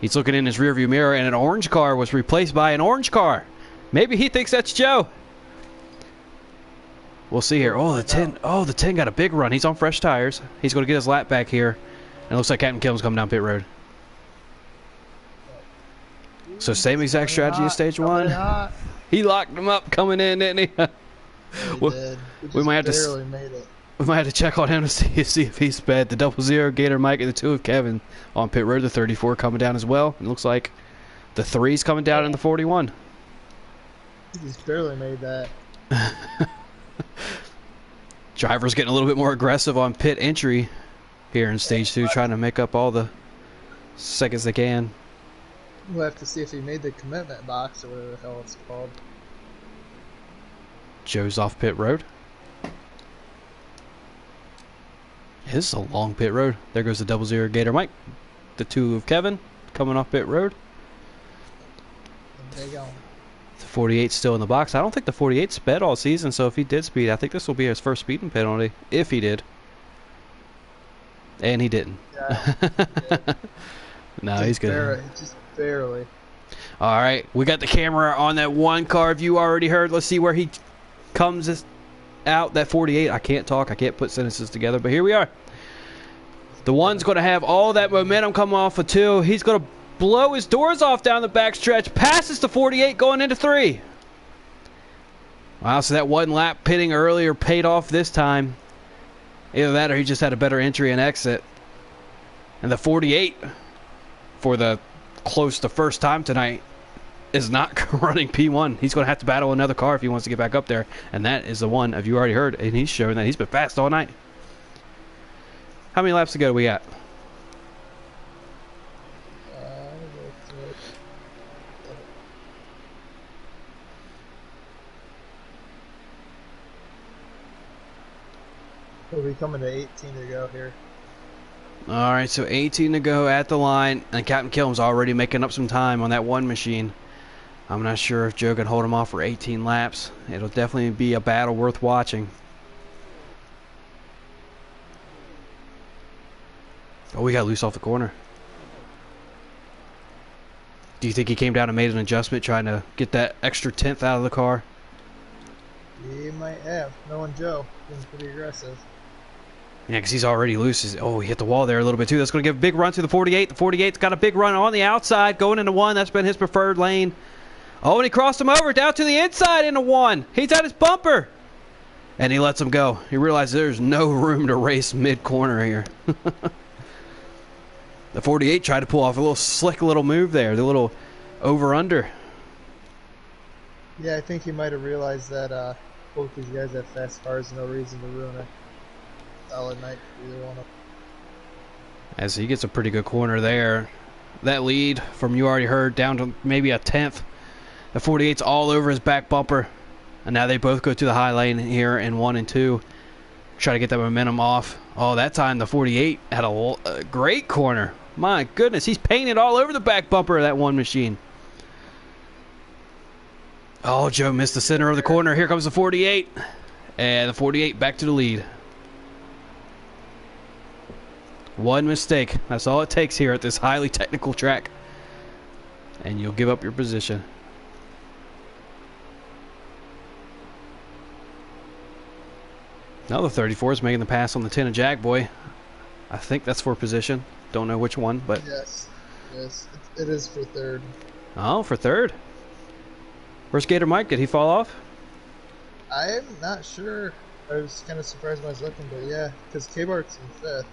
he's looking in his rearview mirror and an orange car was replaced by an orange car. Maybe he thinks that's Joe. We'll see here. Oh, the 10. Oh, the 10 got a big run. He's on fresh tires. He's going to get his lap back here. And it looks like Captain Killam's coming down pit road. So same exact strategy as stage 1. He locked him up coming in, didn't he? We might have to. Made it. We might have to check on him to see if he's sped. The 00 Gator Mike and the 2 of Kevin on pit road. The 34 coming down as well. It looks like the 3's coming down in the 41. He just barely made that. Driver's getting a little bit more aggressive on pit entry here in stage 2, trying to make up all the seconds they can. We'll have to see if he made the commitment box or whatever the hell it's called. Joe's off pit road. This is a long pit road. There goes the 00 Gator Mike. The 2 of Kevin coming off pit road. There you go. The 48 still in the box. I don't think the 48 sped all season, so if he did speed, I think this will be his first speeding penalty, if he did. And he didn't. Yeah. No, he's good. Just barely. All right, we got the camera on that 1 car. If you already heard, let's see where he comes out. That 48. I can't talk. I can't put sentences together, but here we are. The 1's going to have all that momentum come off of 2. He's going to blow his doors off down the backstretch. Passes the 48 going into 3. Wow, so that 1 lap pitting earlier paid off this time. Either that or he just had a better entry and exit. And the 48 for the close the first time tonight, is not running P1. He's going to have to battle another car if he wants to get back up there. And that is the one of you already heard. And he's showing that he's been fast all night. How many laps to go do we got? We'll be coming to 18 to go here. All right, so 18 to go at the line. And Captain Killam's already making up some time on that one machine. I'm not sure if Joe can hold him off for 18 laps. It'll definitely be a battle worth watching. Oh, we got loose off the corner. Do you think he came down and made an adjustment trying to get that extra tenth out of the car? He might have. Knowing Joe, being pretty aggressive. Yeah, because he's already loose. Oh, he hit the wall there a little bit too. That's going to give a big run to the 48. The 48's got a big run on the outside going into one. That's been his preferred lane. Oh, and he crossed him over down to the inside into one. He's at his bumper. And he lets him go. He realizes there's no room to race mid-corner here. The 48 tried to pull off a little slick little move there. The little over-under. Yeah, I think he might have realized that both these guys have fast cars. No reason to ruin a solid night for either one of them. As he gets a pretty good corner there. That lead from you already heard down to maybe a tenth. The 48's all over his back bumper. And now they both go to the high lane here in 1 and 2. Try to get that momentum off. Oh, that time the 48 had a great corner. My goodness, he's painted all over the back bumper of that one machine. Oh, Joe missed the center of the corner. Here comes the 48. And the 48 back to the lead. One mistake. That's all it takes here at this highly technical track. And you'll give up your position. Now the 34 is making the pass on the 10 of Jack Boy. I think that's for position. Don't know which one, but... Yes, it is for third. Oh, for third? Where's Gator Mike? Did he fall off? I'm not sure. I was kind of surprised when I was looking, but yeah, because K-Bart's in fifth.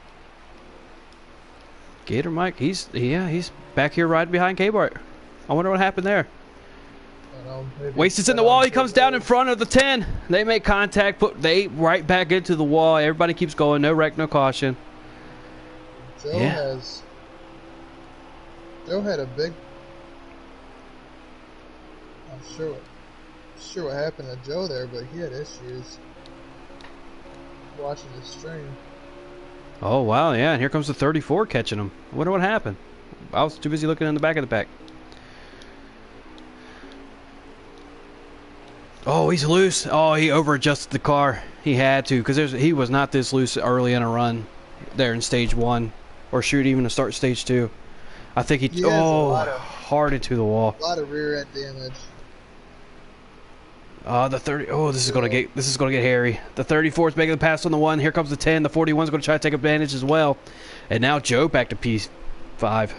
Gator Mike, he's back here riding behind K-Bart. I wonder what happened there. Waste is in the wall. He comes down in front of the 10. They make contact. Put the 8 right back into the wall. Everybody keeps going. No wreck, no caution. Joe had a big... I'm sure what happened to Joe there, but he had issues watching the stream. Oh, wow, yeah. And here comes the 34 catching him. I wonder what happened. I was too busy looking in the back of the pack. Oh, he's loose. Oh, he over-adjusted the car. He had to, because he was not this loose early in a run there in stage 1. Or shoot, even to start stage 2. I think he hard into the wall. A lot of rear end damage. The 30. Oh, this is gonna get hairy. The 34 is making the pass on the 1. Here comes the 10. The 41 is gonna try to take advantage as well. And now Joe back to P5.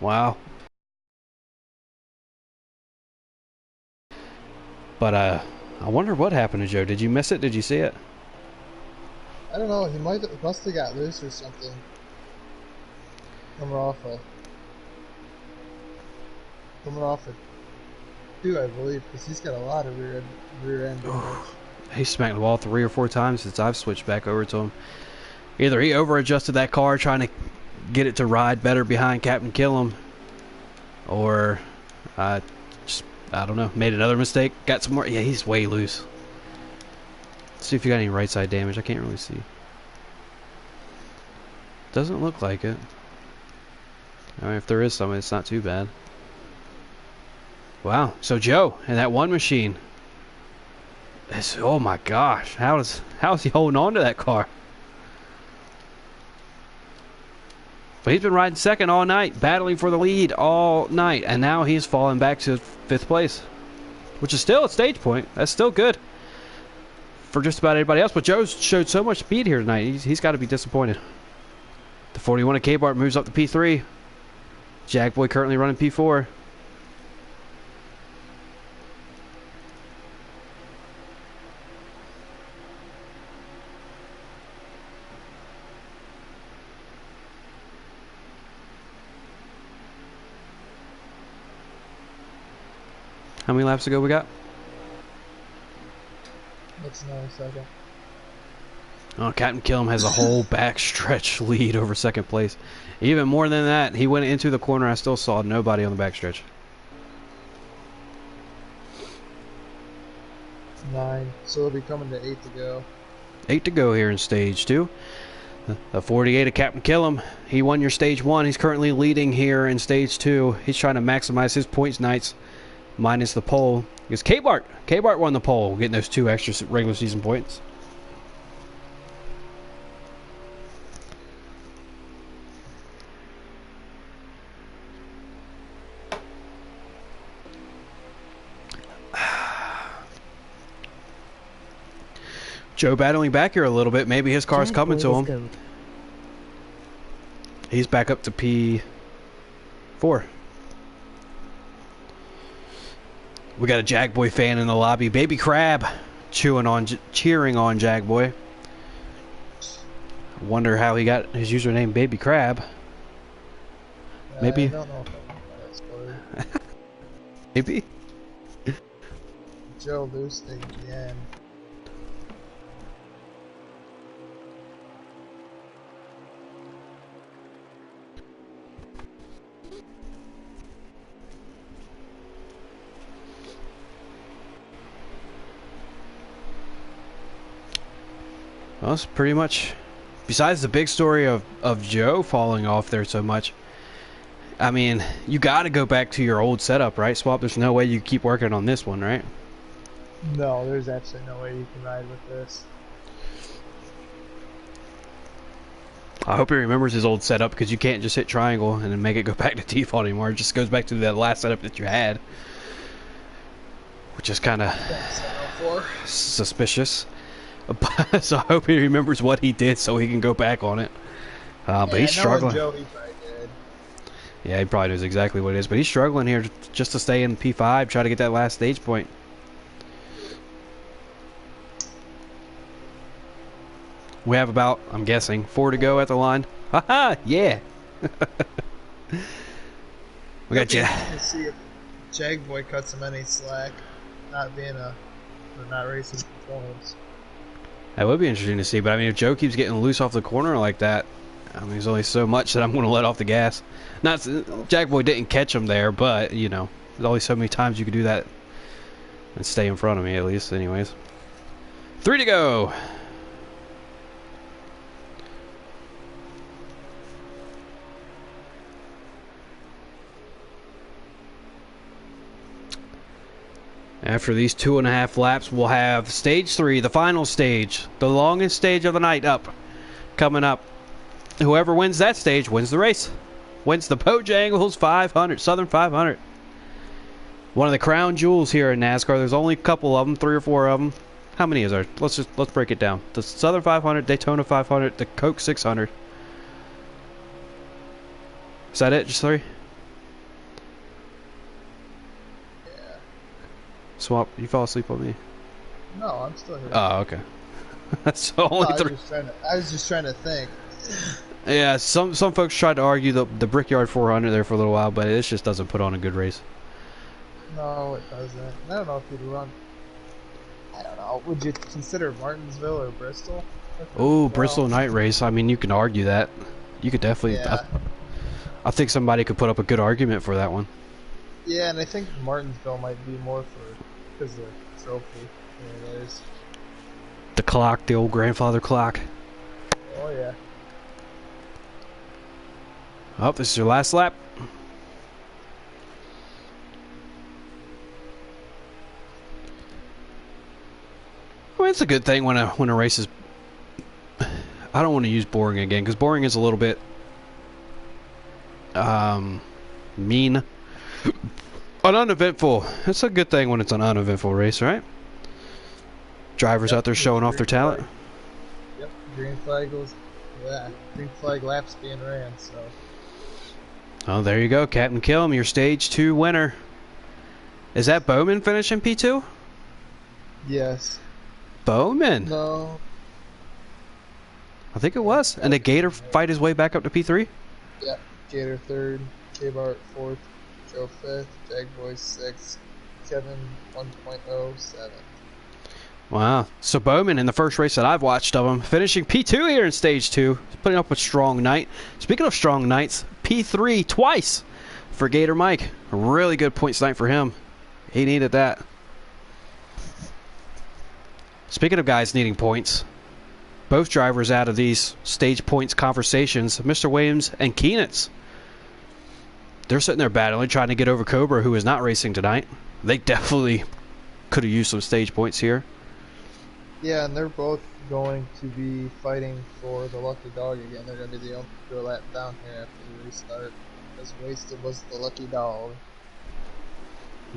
Wow. But I wonder what happened to Joe. Did you miss it? Did you see it? I don't know. He must have got loose or something. Coming off a 2, I believe, because he's got a lot of rear end damage. He smacked the wall 3 or 4 times since I've switched back over to him. Either he over-adjusted that car trying to get it to ride better behind Captain Killam, or I don't know, made another mistake, got some more. Yeah, he's way loose. Let's see if you got any right side damage. I can't really see. Doesn't look like it. I mean, if there is some, it's not too bad. Wow. So Joe and that one machine. Oh my gosh. How is he holding on to that car? But he's been riding second all night, battling for the lead all night, and now he's falling back to 5th place, which is still at stage point. That's still good for just about anybody else. But Joe showed so much speed here tonight. He's got to be disappointed. The 41 of K-Bart moves up to P3. Jack Boy currently running P4. How many laps to go we got? Let's know in a second. Oh, Captain Killam has a whole backstretch lead over second place. Even more than that, he went into the corner. I still saw nobody on the backstretch. 9. So it'll be coming to 8 to go. 8 to go here in stage 2. The 48 of Captain Killam. He won your stage 1. He's currently leading here in stage 2. He's trying to maximize his points nights minus the pole. Because K-Bart won the pole, getting those 2 extra regular season points. Joe battling back here a little bit. Maybe his car's coming to him. Goat. He's back up to P4. We got a Jagboy fan in the lobby. Baby Crab cheering on Jagboy. Wonder how he got his username Baby Crab. Maybe. I don't know if I know that story. Maybe. Joe Lustig again. Well, it's pretty much, besides the big story of Joe falling off there so much, I mean, you got to go back to your old setup, right, Swap? There's no way you keep working on this one, right? No, there's absolutely no way you can ride with this. I hope he remembers his old setup, because you can't just hit triangle and then make it go back to default anymore. It just goes back to that last setup that you had, which is kind of suspicious. So I hope he remembers what he did so he can go back on it. But he's struggling. Joe, he probably did. Yeah, he probably knows exactly what it is. But he's struggling here just to stay in P5, try to get that last stage point. We have about, I'm guessing, 4 to go at the line. Haha, yeah. We got to see if Jagboy cuts him any slack, not racing performance. That would be interesting to see, but I mean, if Joe keeps getting loose off the corner like that, I mean, there's only so much that I'm going to let off the gas. Not Jackboy didn't catch him there, but you know, there's only so many times you could do that and stay in front of me at least. Anyways, 3 to go. After these 2.5 laps, we'll have stage 3, the final stage, the longest stage of the night coming up. Whoever wins that stage wins the race. Wins the Bojangles 500, Southern 500. One of the crown jewels here in NASCAR. There's only a couple of them, 3 or 4 of them. How many is there? Let's break it down. The Southern 500, Daytona 500, the Coke 600. Is that it? Just 3? Swap, you fell asleep on me. No, I'm still here. Oh, okay. So only No, 3. I was just trying to think. Yeah, some folks tried to argue the Brickyard 400 there for a little while, but it just doesn't put on a good race. No, it doesn't. I don't know if you'd run. I don't know. Would you consider Martinsville or Bristol? Oh, Bristol night race. I mean, you can argue that. You could definitely. Yeah. I think somebody could put up a good argument for that one. Yeah, and I think Martinsville might be more because of the trophy. Yeah, there's. The clock, the old grandfather clock. Oh yeah. Oh, this is your last lap. I mean, it's a good thing when a race is. I don't want to use boring again because boring is a little bit mean. An uneventful. It's a good thing when it's an uneventful race, right? Drivers out there showing off their talent. Yep, green flag goes. Yeah, green flag laps being ran. So. Oh, there you go, Captain Killam, your stage 2 winner. Is that Bowman finishing P2? Yes. Bowman. No. I think it was. And did Gator fight his way back up to P3? Yep. Gator 3rd, K-Bart 4th, Joe 5th, Jagboy 6th, Kevin 1.07. Wow. So Bowman in the first race that I've watched of him, finishing P2 here in stage 2, putting up a strong night. Speaking of strong nights, P3 twice for Gator Mike. A really good points night for him. He needed that. Speaking of guys needing points, both drivers out of these stage points conversations, Mr. Williams and Keenitz. They're sitting there battling, trying to get over Cobra, who is not racing tonight. They definitely could have used some stage points here. Yeah, and they're both going to be fighting for the lucky dog again. They're going to be the only go lap down here after the restart. Because Wasted was the lucky dog.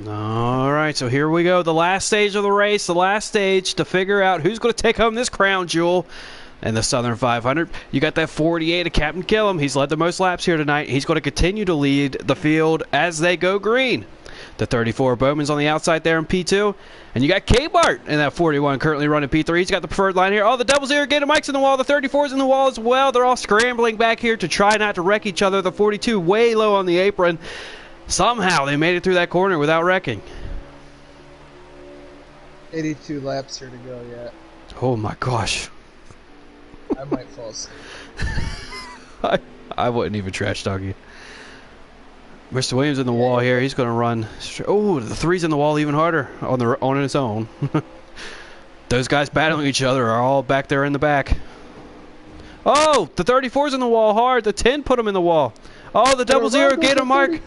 Alright, so here we go. The last stage of the race, the last stage to figure out who's going to take home this crown jewel in the Southern 500. You got that 48 of Captain Killam. He's led the most laps here tonight. He's going to continue to lead the field as they go green. The 34 Bowman's on the outside there in P2. And you got K-Bart in that 41 currently running P3. He's got the preferred line here. Oh, the Devil's Irrigator Mike's in the wall. The 34's in the wall as well. They're all scrambling back here to try not to wreck each other. The 42 way low on the apron. Somehow they made it through that corner without wrecking. 82 laps here to go yet. Oh my gosh. I might fall asleep. I wouldn't even trash talk you. Mr. Williams in the wall here. He's going to run. Oh, the 3's in the wall even harder on its own. Those guys battling each other are all back there in the back. Oh, the 34's in the wall hard. The 10 put him in the wall. Oh, the Double Zero Gator Mark.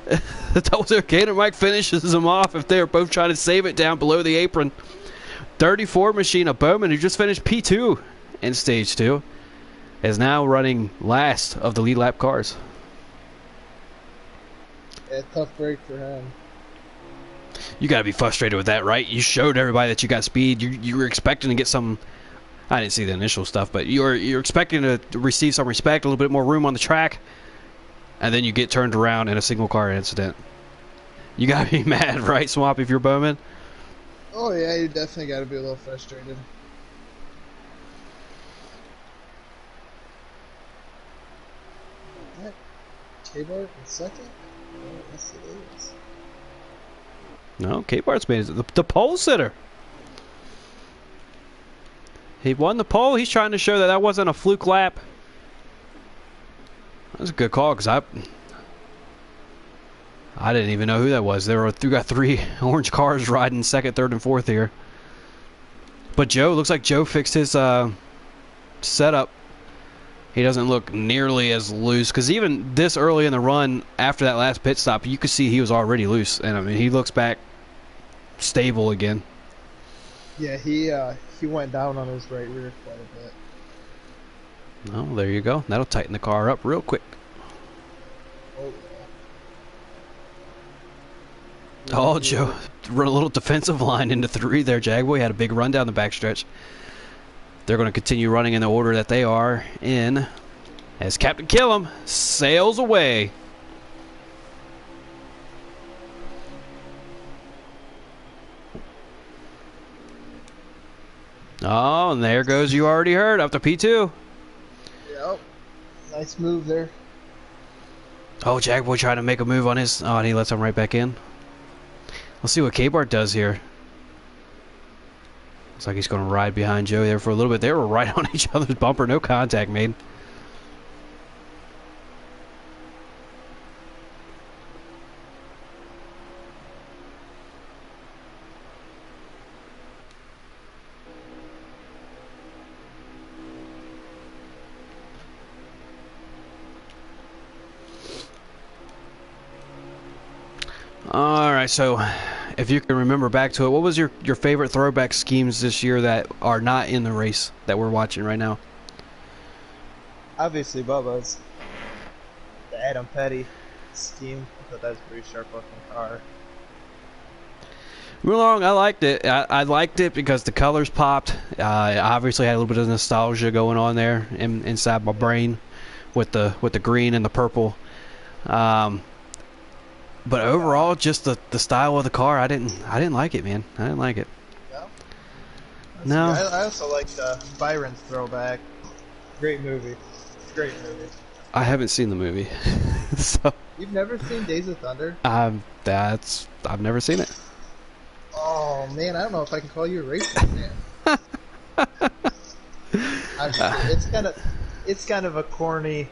The Double Zero Gator Mark finishes them off if they're both trying to save it down below the apron. 34 machine of Bowman, who just finished P2 in stage 2, is now running last of the lead lap cars. Yeah, tough break for him. You got to be frustrated with that, right? You showed everybody that you got speed. You were expecting to get some. I didn't see the initial stuff, but you're expecting to receive some respect, a little bit more room on the track, and then you get turned around in a single car incident. You got to be mad, right, Swamp, if you're Bowman? Oh yeah, you definitely got to be a little frustrated. K-Bart in second? Oh, yes it is. No, K-Bart's made it. The pole sitter. He won the pole. He's trying to show that that wasn't a fluke lap. That was a good call because I didn't even know who that was. We got 3 orange cars riding second, third, and fourth here. But Joe, looks like Joe fixed his setup. He doesn't look nearly as loose because even this early in the run, after that last pit stop, you could see he was already loose. And I mean, he looks back stable again. Yeah, he went down on his right rear quite a bit. Oh, there you go. That'll tighten the car up real quick. Oh, Oh, Joe, run a little defensive line into 3 there, Jagboy. Had a big run down the backstretch. They're going to continue running in the order that they are in as Captain Killam sails away. Oh, and there goes, you already heard, up to P2. Yep. Nice move there. Oh, Jagboy trying to make a move on his... Oh, and he lets him right back in. Let's see what K-Bart does here. Looks like he's going to ride behind Joe there for a little bit. They were right on each other's bumper. No contact made. All right, so if you can remember back to it, what was your favorite throwback schemes this year that are not in the race that we're watching right now? Obviously, Bubba's. The Adam Petty scheme. I thought that was a pretty sharp looking car. Moving along, I liked it. I liked it because the colors popped. I obviously had a little bit of nostalgia going on there inside my brain with the green and the purple. But overall, just the style of the car, I didn't like it, man. I didn't like it. No? No. I also liked Byron's throwback. Great movie. Great movie. I haven't seen the movie. So You've never seen Days of Thunder? I've never seen it. man, I don't know if I can call you a racing fan. It's kind of a corny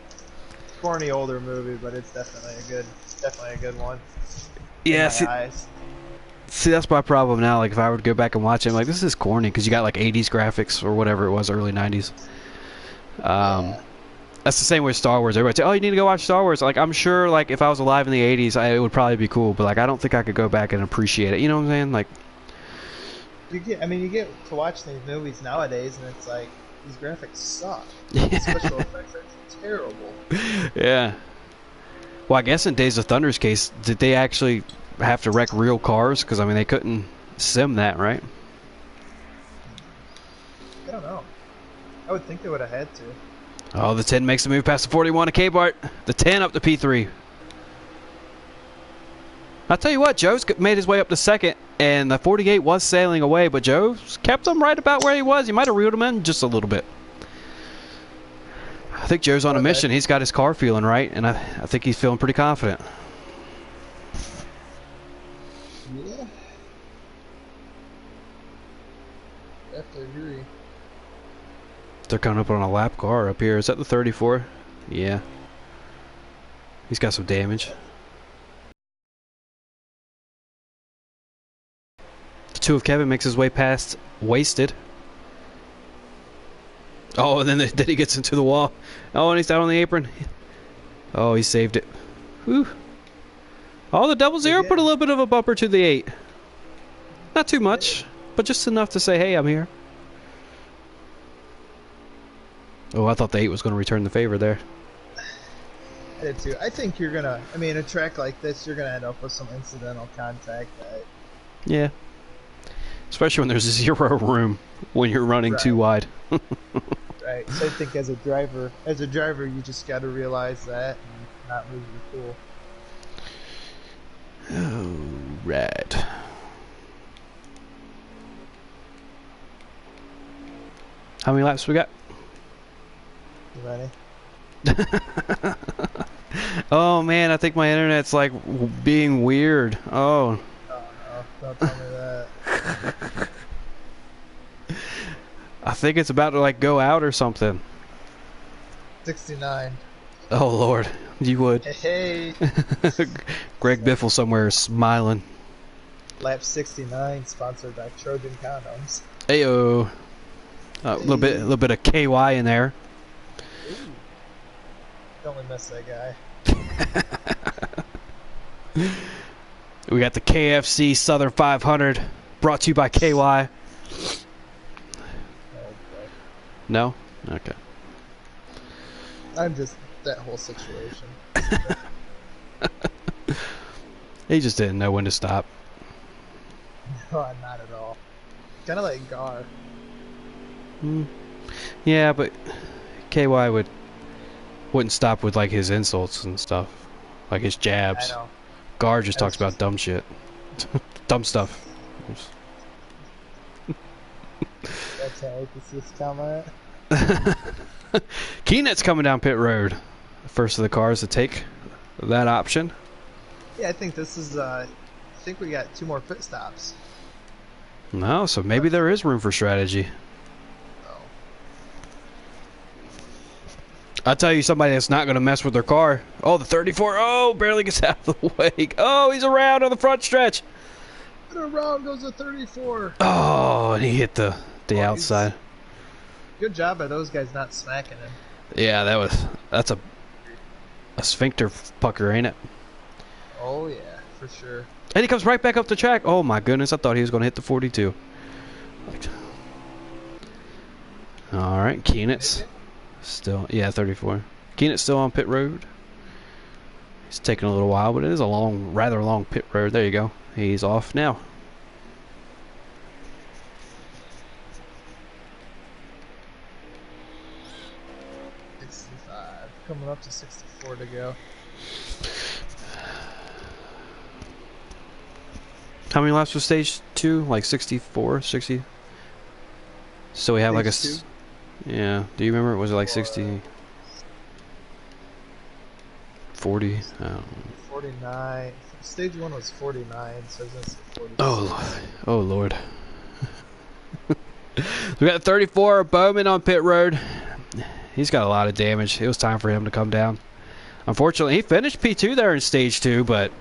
older movie, but it's definitely a good one. In Yeah, my eyes. see, that's my problem now. Like, if I would go back and watch it, I'm like, this is corny because you got like 80s graphics or whatever it was, early 90s. Yeah. That's the same with Star Wars. Everybody say, "Oh, you need to go watch Star Wars." Like, I'm sure, like, if I was alive in the '80s, it would probably be cool. But like, I don't think I could go back and appreciate it. You know what I'm saying? Like, You get to watch these movies nowadays, and it's like these graphics suck. Yeah. Special effects are terrible. yeah. Well, I guess in Days of Thunder's case, did they actually have to wreck real cars? Because I mean, they couldn't sim that, right? I don't know. I would think they would have had to. Oh, the 10 makes the move past the 41 to K-Bart. The 10 up to P3. I'll tell you what, Joe's made his way up to second, and the 48 was sailing away, but Joe kept him right about where he was. He might have reeled him in just a little bit. I think Joe's on a mission. He's got his car feeling right, and I think he's feeling pretty confident. Yeah. I have to agree. They're coming up on a lap car up here. Is that the 34? Yeah. He's got some damage. The 2 of Kevin makes his way past Wasted. Oh, and then he gets into the wall. Oh, and he's down on the apron. Oh, he saved it. Whew. Oh, the double zero put a little bit of a bumper to the 8. Not too much, but just enough to say, hey, I'm here. Oh, I thought the 8 was going to return the favor there. I did too. I think you're gonna. I mean, a track like this, you're gonna end up with some incidental contact. Yeah. Especially when there's zero room when you're running too wide. Right. So I think as a driver, you just got to realize that and not lose your cool. Oh, right. How many laps we got? You ready? Oh man, I think my internet's like being weird. Oh. Oh no! Don't tell me that. I think it's about to like go out or something. 69. Oh Lord, you would. Hey. Greg Biffle somewhere smiling. Lap 69, sponsored by Trojan Condoms. Ayo. A little bit of KY in there. Ooh. Don't we miss that guy? We got the KFC Southern 500 brought to you by KY. Oh, boy. No? Okay. I'm just that whole situation. He just didn't know when to stop. No, not at all. Kind of like Gar. Yeah, but KY wouldn't stop with like his insults and stuff, like his jabs. I know. Gar just talks about dumb shit, dumb stuff. That's how I can see this comment. Keenet's coming down pit road. First of the cars to take that option. Yeah, I think this is. I think we got 2 more pit stops. No, so maybe there is room for strategy. Oh. I'll tell you somebody that's not going to mess with their car. Oh, the 34. Oh, barely gets out of the way. Oh, he's around on the front stretch. And around goes the 34. Oh, and he hit the outside. Good job by those guys not smacking him. Yeah, that's a sphincter pucker, ain't it? Oh yeah, for sure. And he comes right back up the track. Oh my goodness, I thought he was going to hit the 42. All right, Keenet's still, yeah, 34. Keenet's still on pit road. It's taking a little while, but it is a rather long pit road. There you go. He's off now. Coming up to 64 to go. How many laps was stage 2? Like 64, 60? So we have like a... Yeah. Do you remember? Was it like 60? 40? I don't know. 49. Stage 1 was 49, so it's 40. Oh Lord. We got 34, Bowman on pit road. He's got a lot of damage. It was time for him to come down. Unfortunately, he finished P2 there in stage 2, but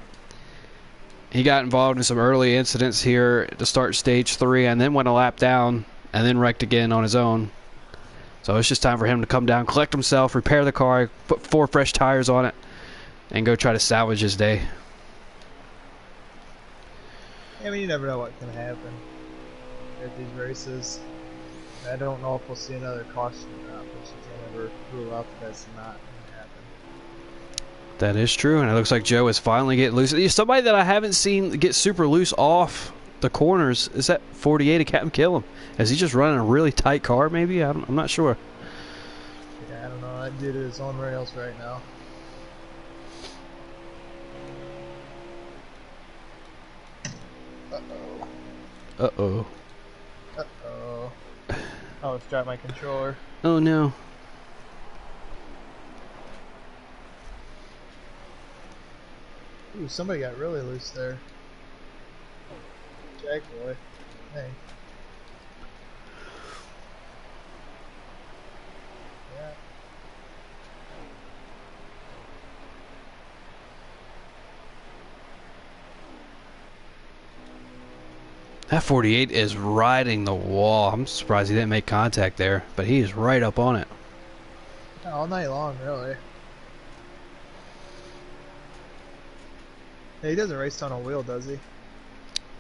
he got involved in some early incidents here to start stage 3 and then went a lap down and then wrecked again on his own. So it's just time for him to come down, collect himself, repair the car, put 4 fresh tires on it, and go try to salvage his day. I mean, you never know what can happen at these races. I don't know if we'll see another caution or not, but you can't ever rule out that that's not going to happen. That is true, and it looks like Joe is finally getting loose. Somebody that I haven't seen get super loose off the corners is that 48 of Captain Killam. Is he just running a really tight car, maybe? I'm not sure. Yeah, I don't know. That dude is on rails right now. Uh-oh. Uh-oh. Uh-oh. Oh, let's drop my controller. Oh, no. Ooh, somebody got really loose there. Jag boy. Hey. Yeah. That 48 is riding the wall. I'm surprised he didn't make contact there, but he is right up on it. All night long, really. Hey, he doesn't race on a wheel, does he?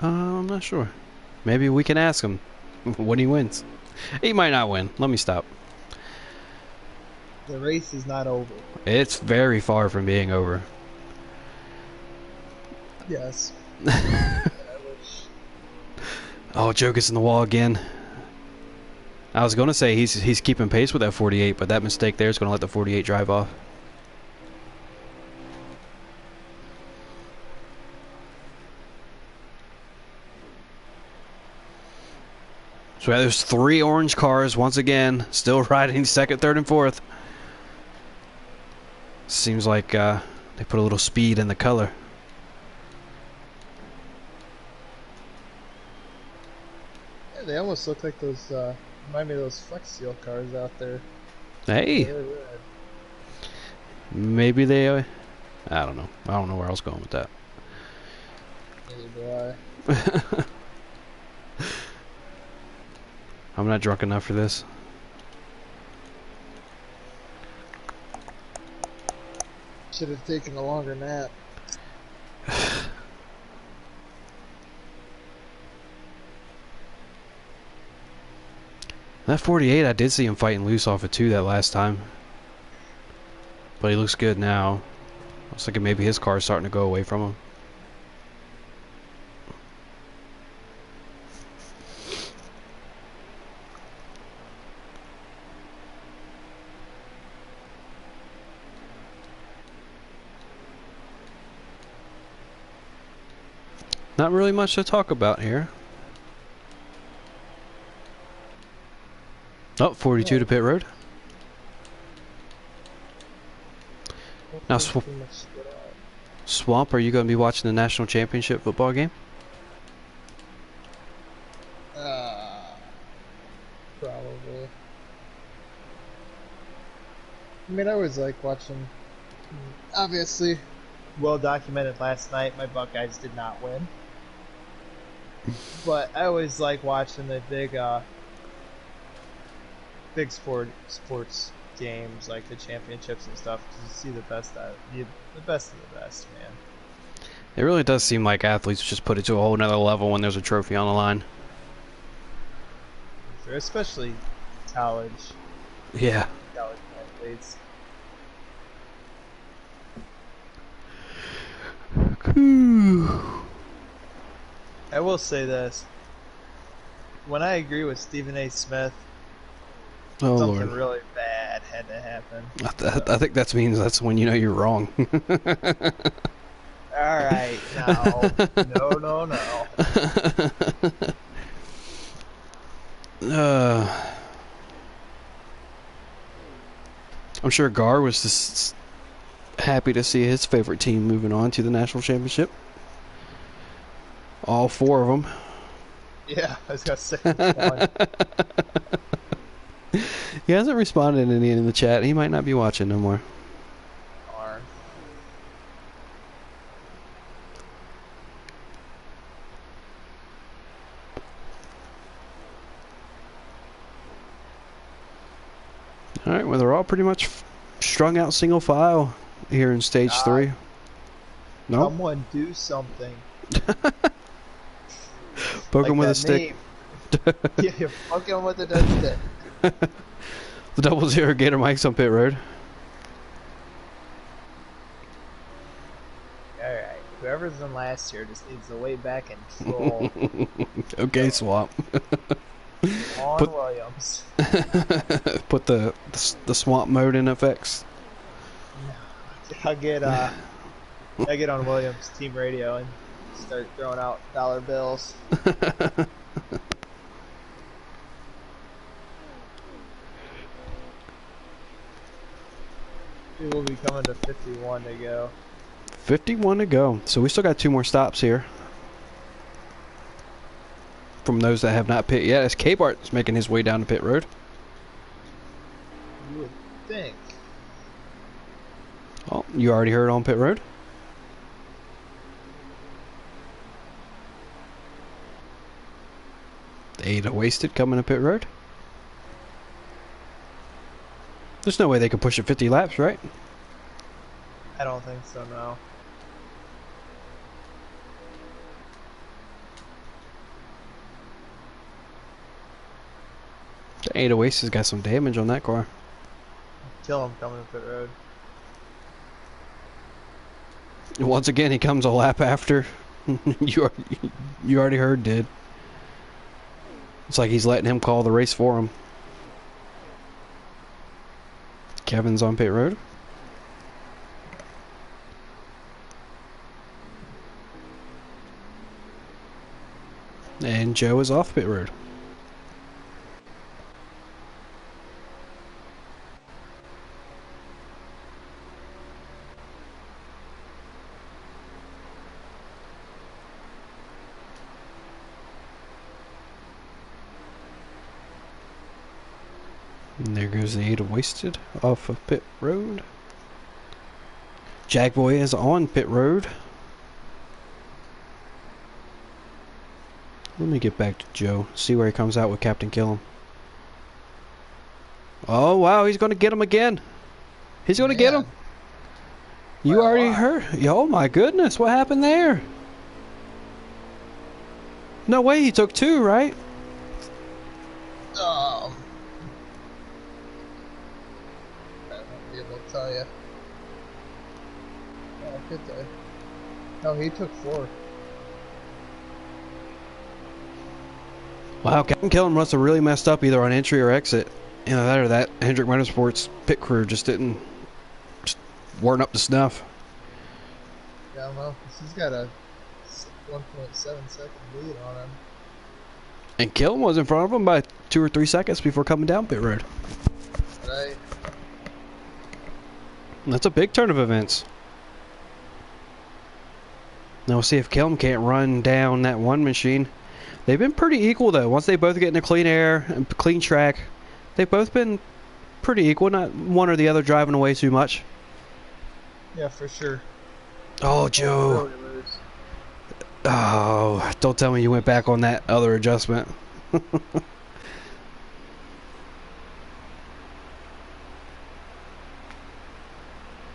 I'm not sure. Maybe we can ask him when he wins. He might not win. Let me stop. The race is not over. It's very far from being over. Yes. I wish. Oh, Joe gets in the wall again. I was going to say he's keeping pace with that 48, but that mistake there is going to let the 48 drive off. So yeah, there's 3 orange cars once again, still riding second, third, and fourth. Seems like they put a little speed in the color. Yeah, they almost look like those, remind me of those Flex Seal cars out there. Hey, They're red. maybe they... I don't know. I don't know where I was going with that. Neither do I. I'm not drunk enough for this. Should have taken a longer nap. That 48, I did see him fighting loose off of 2 that last time. But he looks good now. I was thinking maybe his car is starting to go away from him. Not really much to talk about here. Oh, 42 to pit road. Now, Swamp, are you going to be watching the national championship football game? Probably. I mean, I always like watching. Obviously, well documented last night, my Buckeyes did not win. But I always like watching the big sports games like the championships and stuff because you see the best of the best of the best, man. It really does seem like athletes just put it to a whole nother level when there's a trophy on the line. Especially college Yeah. athletes. I will say this. When I agree with Stephen A. Smith, Oh, something Lord. really bad had to happen. I think that means that's when you know you're wrong. Alright, no. I'm sure Gar was just happy to see his favorite team moving on to the national championship. All 4 of them. Yeah, I was gonna say which one. He hasn't responded any in the chat. He might not be watching no more. Darn. All right, well, they're all pretty much strung out single file here in stage 3. No, Someone do something. poke him Like with a that stick. name. Yeah, you're fucking with the dead stick. The 00 Gator Mike's on pit road. Alright, whoever's in last year just needs to lay back and troll. Okay, Swamp. On Put- Williams. Put the swamp mode in effects. I get on Williams team radio and start throwing out dollar bills. We will be coming to 51 to go. 51 to go. So we still got 2 more stops here. From those that have not pit yet, as K-Bart's making his way down the pit road. You would think. Oh, you already heard on pit road? Ada Wasted coming to pit road. There's no way they could push it 50 laps, right? I don't think so, no. Ada Wasted's got some damage on that car. Kill him coming to pit road. Once again, he comes a lap after. you already heard, did. It's like he's letting him call the race for him. Kevin's on pit road. And Joe is off pit road. And there goes the Ada Wasted off of pit road. Jackboy is on pit road. Let me get back to Joe, see where he comes out with Captain Killam. Oh wow, he's gonna get him again. He's gonna get him. You already heard? Oh my goodness, what happened there? No way, he took 2, right? I won't be able to tell you. Oh, good day. No, he took 4. Wow, Captain Killam must have really messed up either on entry or exit. You know, that or that Hendrick Motorsports pit crew just weren't up to snuff. Yeah, I don't know. He's got a 1.7 second lead on him. And Killam was in front of him by 2 or 3 seconds before coming down pit road. Right. That's a big turn of events. Now we'll see if Killam can't run down that one machine. They've been pretty equal though. Once they both get into clean air and clean track, they've both been pretty equal. Not one or the other driving away too much. Yeah, for sure. Oh, Joe. Oh, don't tell me you went back on that other adjustment.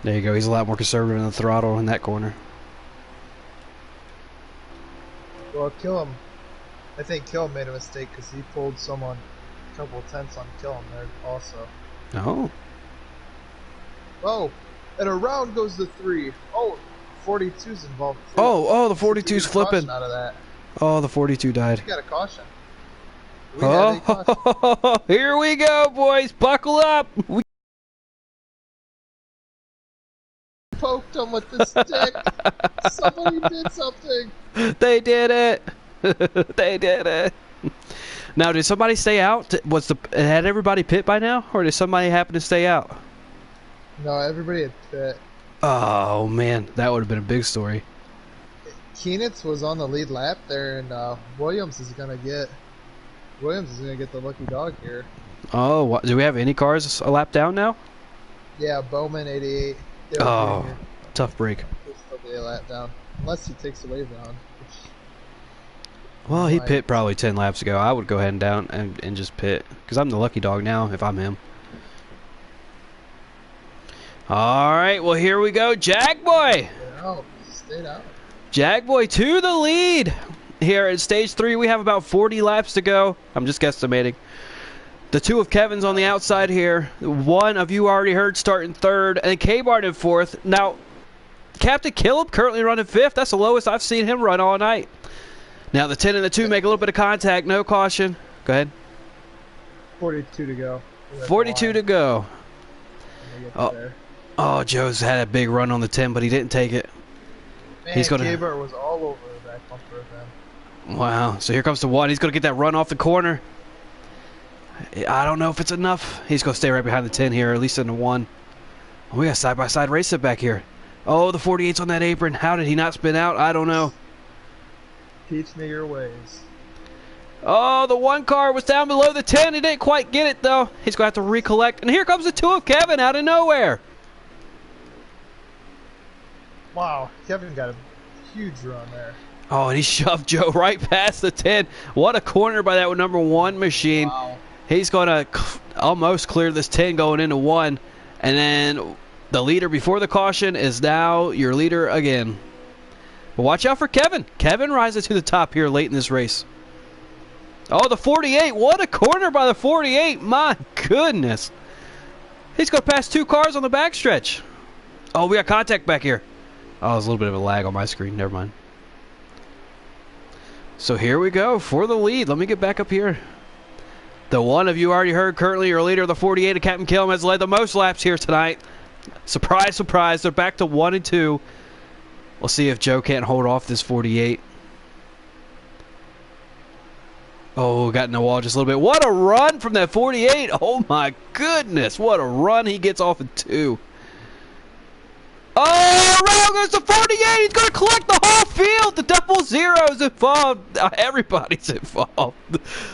There you go. He's a lot more conservative in the throttle in that corner. Well, Killam. I think Killam made a mistake because he pulled someone a couple of tenths on Killam there also. Oh. Oh, and around goes the 3. Oh, 42's involved. Too. Oh, the So we 42's get a flipping. caution out of that. Oh, the 42 died. We got a caution. We had a caution. Oh, here we go, boys. Buckle up. We Poked him with the stick. Somebody did something. They did it. They did it. Now, did somebody stay out? Had everybody pit by now, or did somebody happen to stay out? No, everybody had pit. Oh man, that would have been a big story. Keenitz was on the lead lap there, and Williams is gonna get the lucky dog here. Oh, do we have any cars a lap down now? Yeah, Bowman 88. Oh, tough break. He'll still be a lap down, unless he takes the wave down. Well, he pit probably 10 laps ago. I would go ahead and down and just pit, because I'm the lucky dog now if I'm him. All right, well, here we go. Jackboy. Stayed out. Jackboy to the lead. Here at stage 3, we have about 40 laps to go. I'm just guesstimating. The two of Kevin's on the outside here. One of you already heard starting third, and K-Bart in fourth. Now, Captain Caleb currently running fifth. That's the lowest I've seen him run all night. Now, the 10 and the 2 make a little bit of contact. No caution. Go ahead. 42 to go. 42 to go. Oh, Joe's had a big run on the 10, but he didn't take it. Man, He's gonna. K-Bart was all over that bumper then. Wow. So here comes the 1. He's going to get that run off the corner. I don't know if it's enough. He's going to stay right behind the 10 here, at least in the 1. Oh, we got side-by-side race it back here. Oh, the 48's on that apron. How did he not spin out? I don't know. Teach me your ways. Oh, the 1 car was down below the 10. He didn't quite get it, though. He's going to have to recollect. And here comes the 2 of Kevin out of nowhere. Wow, Kevin got a huge run there. Oh, and he shoved Joe right past the 10. What a corner by that number 1 machine. Wow. He's going to almost clear this 10 going into 1. And then the leader before the caution is now your leader again. But watch out for Kevin. Kevin rises to the top here late in this race. Oh, the 48. What a corner by the 48. My goodness. He's going to pass 2 cars on the backstretch. Oh, we got contact back here. Oh, there's a little bit of a lag on my screen. Never mind. So here we go for the lead. Let me get back up here. The 1 of you already heard currently your leader, the 48 of Captain Killam, has led the most laps here tonight. Surprise, surprise. They're back to 1 and 2. We'll see if Joe can't hold off this 48. Oh, got in the wall just a little bit. What a run from that 48. Oh, my goodness. What a run he gets off of 2. Oh, around goes the 48. He's going to collect the whole field. The double zeros involved. Everybody's involved.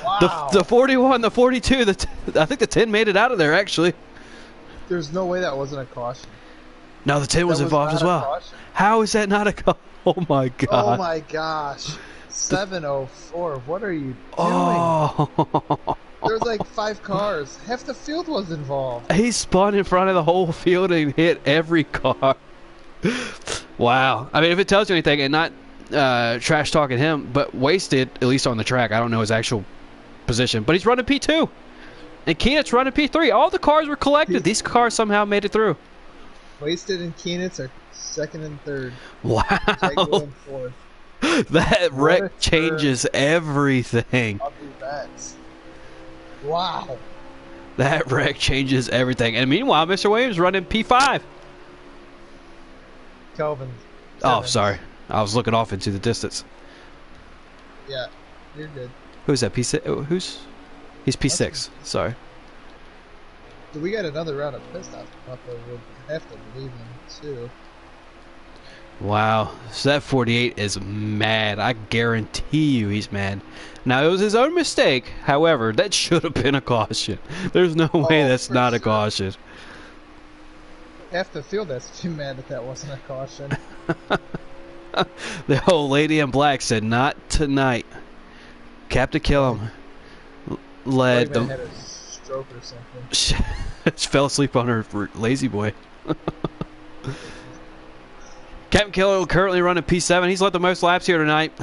Wow. The 41, the 42, I think the 10 made it out of there, actually. There's no way that wasn't a caution. No, the 10 was involved as well. Caution. How is that not a caution? Oh, my God. Oh, my gosh. 704. What are you doing? Oh. There's like 5 cars. Half the field was involved. He spun in front of the whole field and hit every car. Wow. I mean, if it tells you anything, and not trash talking him, but wasted, at least on the track. I don't know his actual position, but he's running P2. And Keenit's running P3. All the cars were collected. These cars somehow made it through. Wasted and Keenitz are 2nd and 3rd. Wow. Jaguar in 4th. That wreck changes everything. I'll do that. Wow. That wreck changes everything. And meanwhile, Mr. Williams running P5. Kelvin. Oh, sorry. I was looking off into the distance. Yeah, you're good. Who's that? P6? He's P6. Sorry. We got another round of pit stops. We'll have to leave him too. Wow. So that 48 is mad. I guarantee you he's mad. Now, it was his own mistake. However, that should have been a caution. There's no way that's not a caution. Half the field that's too mad that wasn't a caution. The old lady in black said, "Not tonight." Captain Killam led the. Had a stroke or something. She fell asleep on her lazy boy. Captain Killam currently running P7. He's led the most laps here tonight,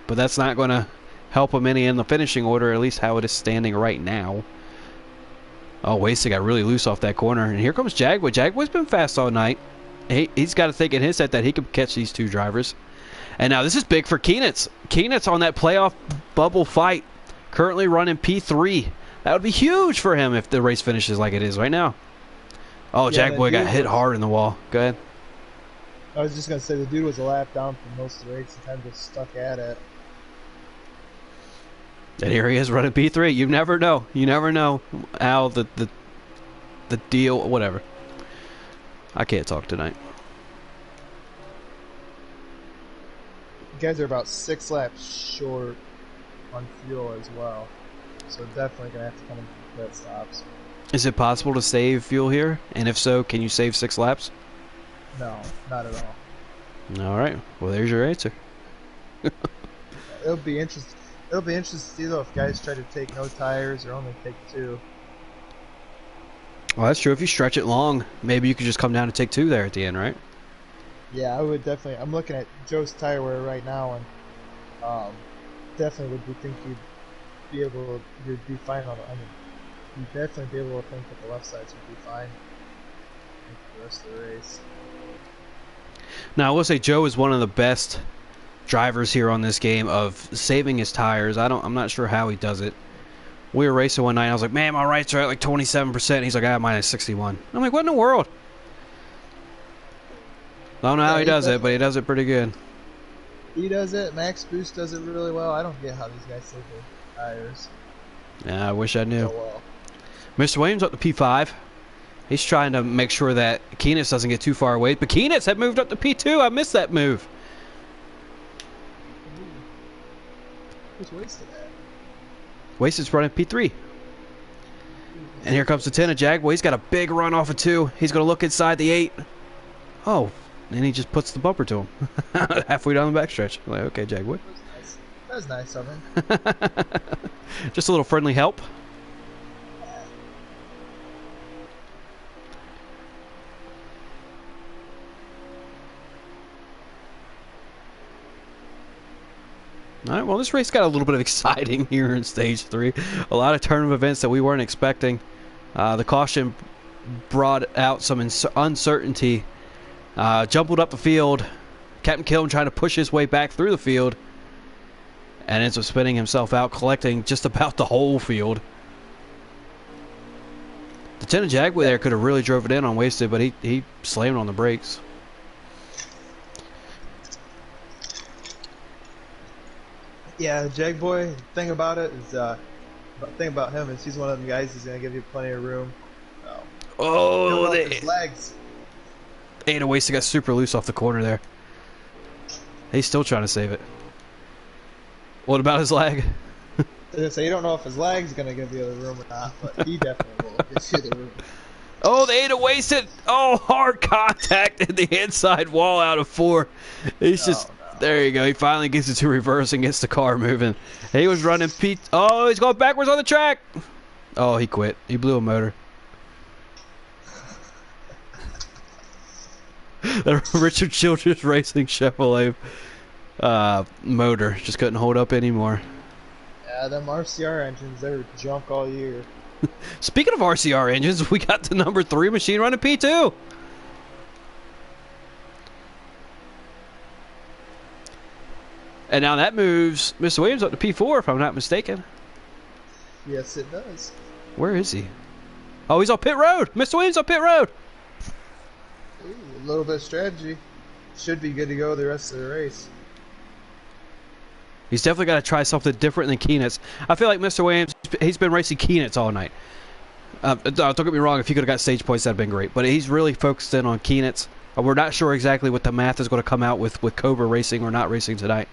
but that's not going to help him any in the finishing order, at least how it is standing right now. Oh, Wasted got really loose off that corner. And here comes Jaguar. Jaguar's been fast all night. He's got to think in his head that he can catch these 2 drivers. And now this is big for Keenitz. Keenitz on that playoff bubble fight, currently running P3. That would be huge for him if the race finishes like it is right now. Oh, yeah, Jaguar got hit hard in the wall. Go ahead. I was just going to say, the dude was a lap down for most of the race and kind of just stuck at it. And here he is running P3. You never know. You never know how the deal, whatever. I can't talk tonight. guys are about 6 laps short on fuel as well. So definitely going to have to come in for pit stops. Is it possible to save fuel here? And if so, can you save 6 laps? No, not at all. All right. Well, there's your answer. It'll be interesting. It'll be interesting to see though if guys try to take no tires or only take 2. Well, that's true. If you stretch it long, maybe you could just come down and take 2 there at the end, right? Yeah, I would definitely. I'm looking at Joe's tire wear right now, and definitely think you'd be fine on. You'd definitely be able to think that the left sides would be fine for the rest of the race. Now, I will say Joe is one of the best drivers here on this game of saving his tires. I'm not sure how he does it. We were racing one night, and I was like, man, my rights are at like 27%. He's like, mine is 61. I'm like, what in the world? I don't know how he does it, but he does it pretty good. He does it. Max Boost does it really well. I don't get how these guys save their tires. Yeah, I wish I knew. So well. Mr. Williams up to P5. He's trying to make sure that Keenitz doesn't get too far away. But Keenitz had moved up to P2. I missed that move. Who's wasted that? Wasted's running P3. And here comes the 10 of Jag. Well, he's got a big run off of 2. He's going to look inside the 8. Oh, and he just puts the bumper to him. Halfway down the backstretch. I'm like, okay, Jagwood. That was nice of him. Just a little friendly help. All right, well, this race got a little bit of exciting here in Stage 3. A lot of turn of events that we weren't expecting. The caution brought out some uncertainty. Jumbled up the field. Captain Killen trying to push his way back through the field. And ends up spinning himself out, collecting just about the whole field. The 10 of Jaguar there could have really drove it in on Wasted, but he slammed on the brakes. Yeah, Jag Boy, the thing about it is, the thing about him is he's one of them guys who's going to give you plenty of room. Oh, his legs. Ada Wasted got super loose off the corner there. He's still trying to save it. What about his leg? So you don't know if his leg's going to give you the room or not, but he definitely will give you the room. Oh, the Ada Wasted. Oh, hard contact in the inside wall out of 4. He's just... There you go. He finally gets it to reverse and gets the car moving. He was running Pete. Oh, he's going backwards on the track. Oh, he quit. He blew a motor. The Richard Childress Racing Chevrolet motor just couldn't hold up anymore. Yeah, them RCR engines, they were junk all year. Speaking of RCR engines, we got the number 3 machine running P2. And now that moves Mr. Williams up to P4, if I'm not mistaken. Yes, it does. Where is he? Oh, he's on pit road. Mr. Williams on pit road. Ooh, a little bit of strategy. Should be good to go the rest of the race. He's definitely got to try something different than Keenitz. I feel like Mr. Williams, he's been racing Keenitz all night. Don't get me wrong, if he could have got stage points, that would have been great. But he's really focused in on Keenitz. We're not sure exactly what the math is going to come out with Cobra racing or not racing tonight.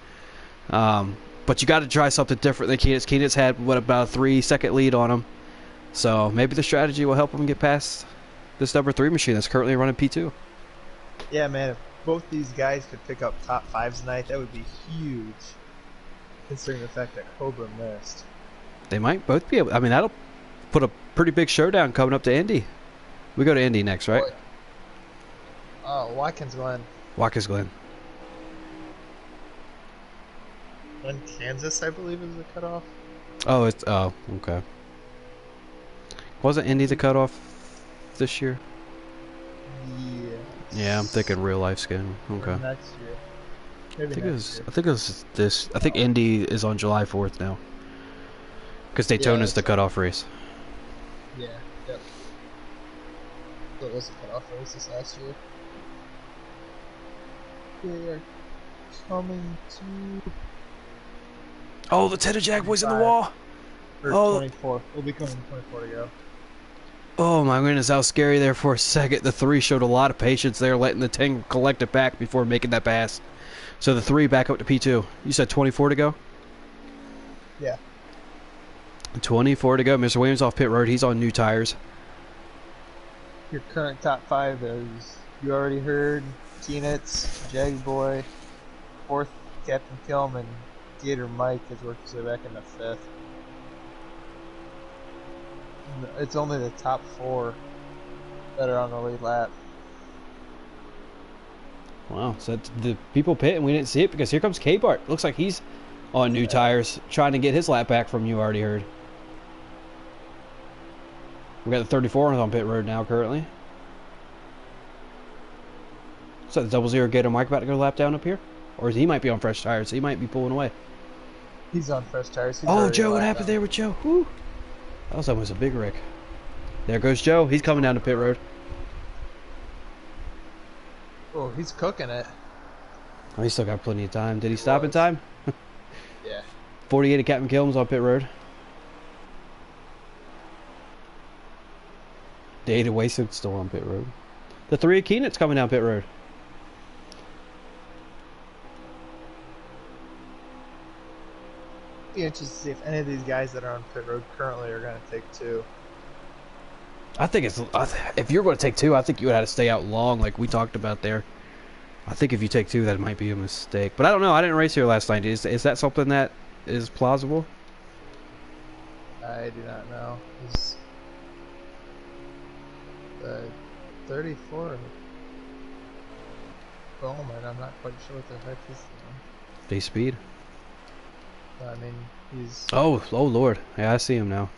But you got to try something different than Keenitz. Keenitz had, about a 3-second lead on him. So maybe the strategy will help him get past this number 3 machine that's currently running P2. Yeah, man, if both these guys could pick up top 5s tonight, that would be huge, considering the fact that Cobra missed. They might both be able... I mean, that'll put a pretty big showdown coming up to Indy. We go to Indy next, right? Oh, Watkins Glen. Watkins Glen. And Kansas, I believe, is the cutoff. Oh, it's... Oh, okay. Wasn't Indy the cutoff this year? Yeah. Yeah, I'm thinking real life skin. Okay. Next year. Maybe I think next it was this. I think Indy is on July 4th now. Because Daytona's the cutoff race. Yeah. Yep. That was the cutoff race this last year. We are coming to. Oh, the Teddy Jaguars in the wall. Or 24. We'll be coming 24 to go. Oh my goodness, how scary there for a second. The 3 showed a lot of patience there, letting the 10 collect it back before making that pass. So the 3 back up to P2. You said 24 to go? Yeah. 24 to go. Mr. Williams off pit road. He's on new tires. Your current top 5 is, you already heard, Keenitz, Jagboy, 4th, Captain Kilm, and Gator Mike has worked his way back into 5th. It's only the top 4 that are on the lead lap. Wow. So the people pit and we didn't see it because here comes K-Bart. Looks like he's on new tires trying to get his lap back from you already heard. We got the 34 on pit road now currently. So the 00 Gator Mike about to go lap down up here? Or he might be on fresh tires, so he might be pulling away. He's on fresh tires. Oh, Joe, what happened there with Joe? Whew. That was almost a big wreck. There goes Joe. He's coming down the pit road. Oh, he's cooking it. Oh, he still got plenty of time. Did he stop in time? Yeah. 48 of Captain Kilm's on pit road. The 8 of Wasted still on pit road. The 3 of Keenit's coming down pit road. Be interested to see if any of these guys that are on pit road currently are going to take 2. I think it's if you're going to take 2, I think you would have to stay out long, like we talked about there. I think if you take 2, that might be a mistake. But I don't know. I didn't race here last night. Is that something that is plausible? I do not know. He's 34 Bowman. I'm not quite sure what the heck he's doing. Base speed. I mean, he's. Oh Lord. Yeah, I see him now.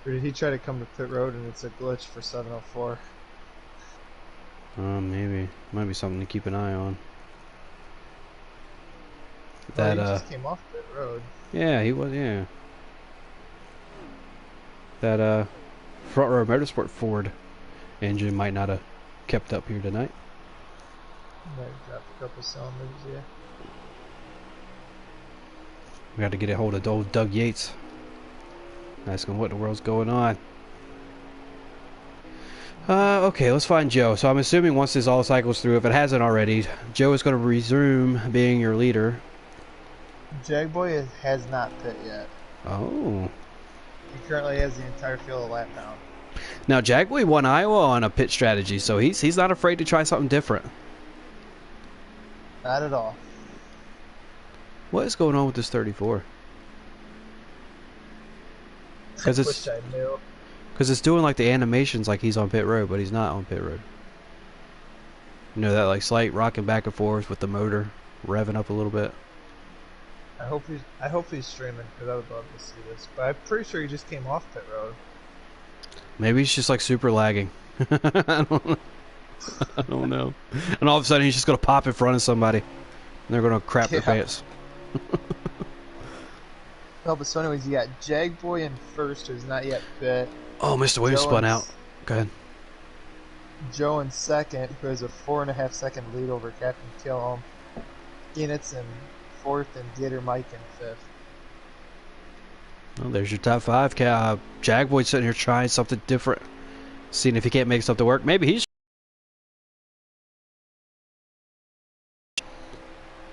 Or did he try to come to pit road and it's a glitch for 704? Maybe. Might be something to keep an eye on. Well, he just came off pit road. Yeah, he was, yeah. That, Front Row Motorsport Ford engine might not have kept up here tonight. Might have dropped a couple cylinders, yeah. We got to get a hold of old Doug Yates. Ask him what the world's going on. Okay, let's find Joe. So I'm assuming once this all cycles through, if it hasn't already, Joe is going to resume being your leader. Jagboy has not pit yet. Oh. He currently has the entire field of lap down. Now, Jagboy won Iowa on a pit strategy, so he's not afraid to try something different. Not at all. What is going on with this 34? Because Wish I knew. it's doing like the animations like he's on pit road, but he's not on pit road. You know, that like slight rocking back and forth with the motor revving up a little bit. I hope he's streaming because I would love to see this. But I'm pretty sure he just came off pit road. Maybe he's just like super lagging. I don't know. And all of a sudden he's just gonna pop in front of somebody, and they're gonna crap their pants. No, but so anyways, you got Jagboy in first, who's not yet pit. Oh, Mr. Williams spun out. Go ahead. Joe in second, who has a 4.5 second lead over Captain Kilholm. Keenitz in fourth, and Gator Mike in fifth. Well, there's your top 5. Jagboy's sitting here trying something different, seeing if he can't make something work. Maybe he's.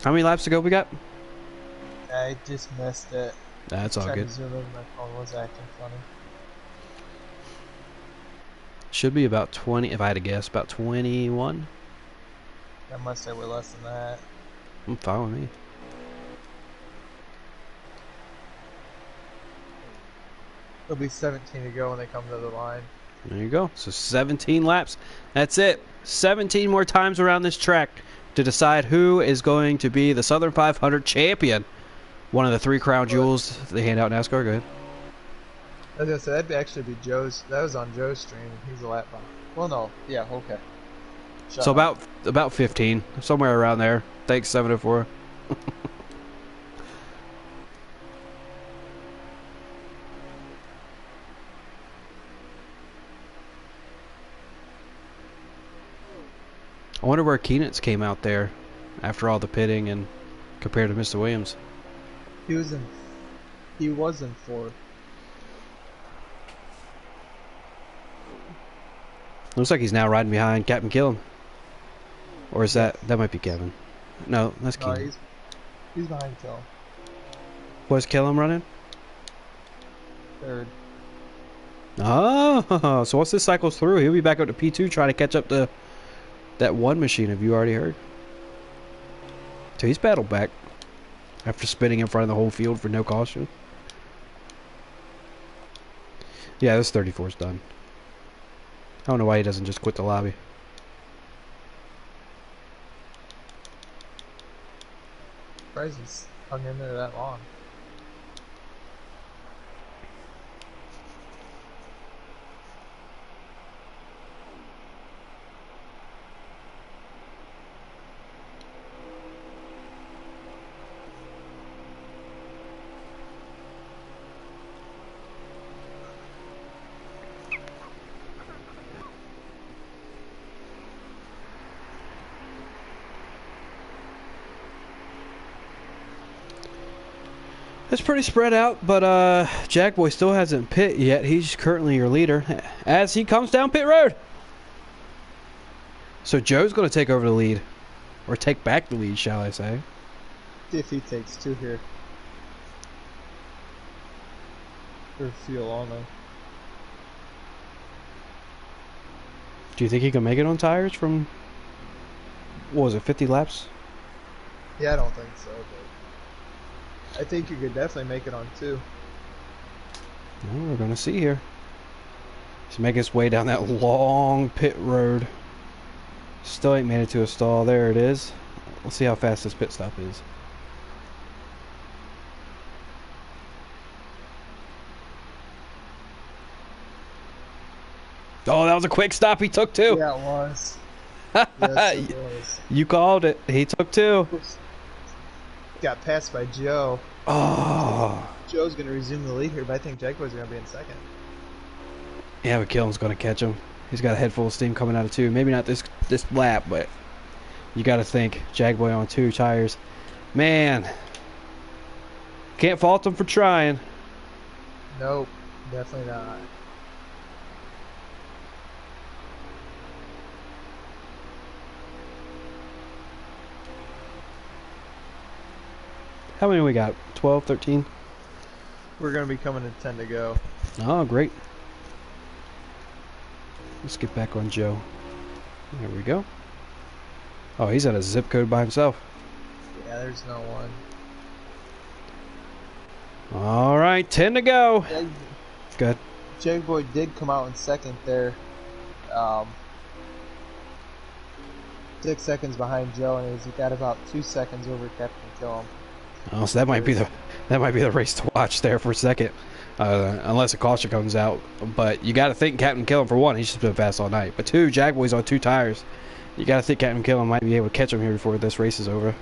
How many laps to go we got? I just missed it. That's all Tried good. to zoom in, my phone was acting funny. Should be about 20, if I had to guess, about 21. I must say we're less than that. I'm fine with me. It'll be 17 to go when they come to the line. There you go. So 17 laps. That's it. 17 more times around this track to decide who is going to be the Southern 500 champion. One of the 3 crown jewels they hand out in NASCAR. Go ahead. I was gonna say that'd actually be Joe's. That was on Joe's stream. He's a lap behind. Well, no, yeah, okay. Shut So up. about 15, somewhere around there. Thanks 704. I wonder where Keenitz came out there after all the pitting and compared to Mr. Williams. He was in fourth. Looks like he's now riding behind Captain Killam. Or is that might be Kevin. No, that's No, Keenan. he's behind Kill. Was Kellum running? Third. Oh, so once this cycles through, he'll be back up to P2 trying to catch up to that one machine. Have you already heard? So he's battled back after spinning in front of the whole field for no caution. Yeah, this 34 is done. I don't know why he doesn't just quit the lobby. Surprised he's hung in there that long. It's pretty spread out, but Jackboy still hasn't pit yet. He's currently your leader as he comes down pit road. So Joe's going to take over the lead, or take back the lead, shall I say? If he takes 2 here. For fuel only. Do you think he can make it on tires from, what was it, 50 laps? Yeah, I don't think so, but I think you could definitely make it on 2. Well, we're going to see here. He's making his way down that long pit road. Still ain't made it to a stall. There it is. Let's see how fast this pit stop is. Oh, that was a quick stop. He took 2. Yeah, it was. Yes, it was. You called it. He took 2. Got passed by Joe. Oh. Joe's going to resume the lead here, but I think Jaguar's going to be in second. Yeah, but Killen's going to catch him. He's got a head full of steam coming out of 2. Maybe not this lap, but you got to think. Jagboy on 2 tires. Man. Can't fault him for trying. Nope, definitely not. How many we got? 12, 13? We're going to be coming to 10 to go. Oh, great. Let's get back on Joe. There we go. Oh, he's at a zip code by himself. Yeah, there's no one. All right, 10 to go. Good. Jagboy did come out in second there. 6 seconds behind Joe, and he's got about 2 seconds over Captain Killam. Oh, so that might be the race to watch there for a second, unless a caution comes out. But you got to think Captain Killam, for one, he's just been fast all night. But 2, Jagboy's on 2 tires. You got to think Captain Killam might be able to catch him here before this race is over.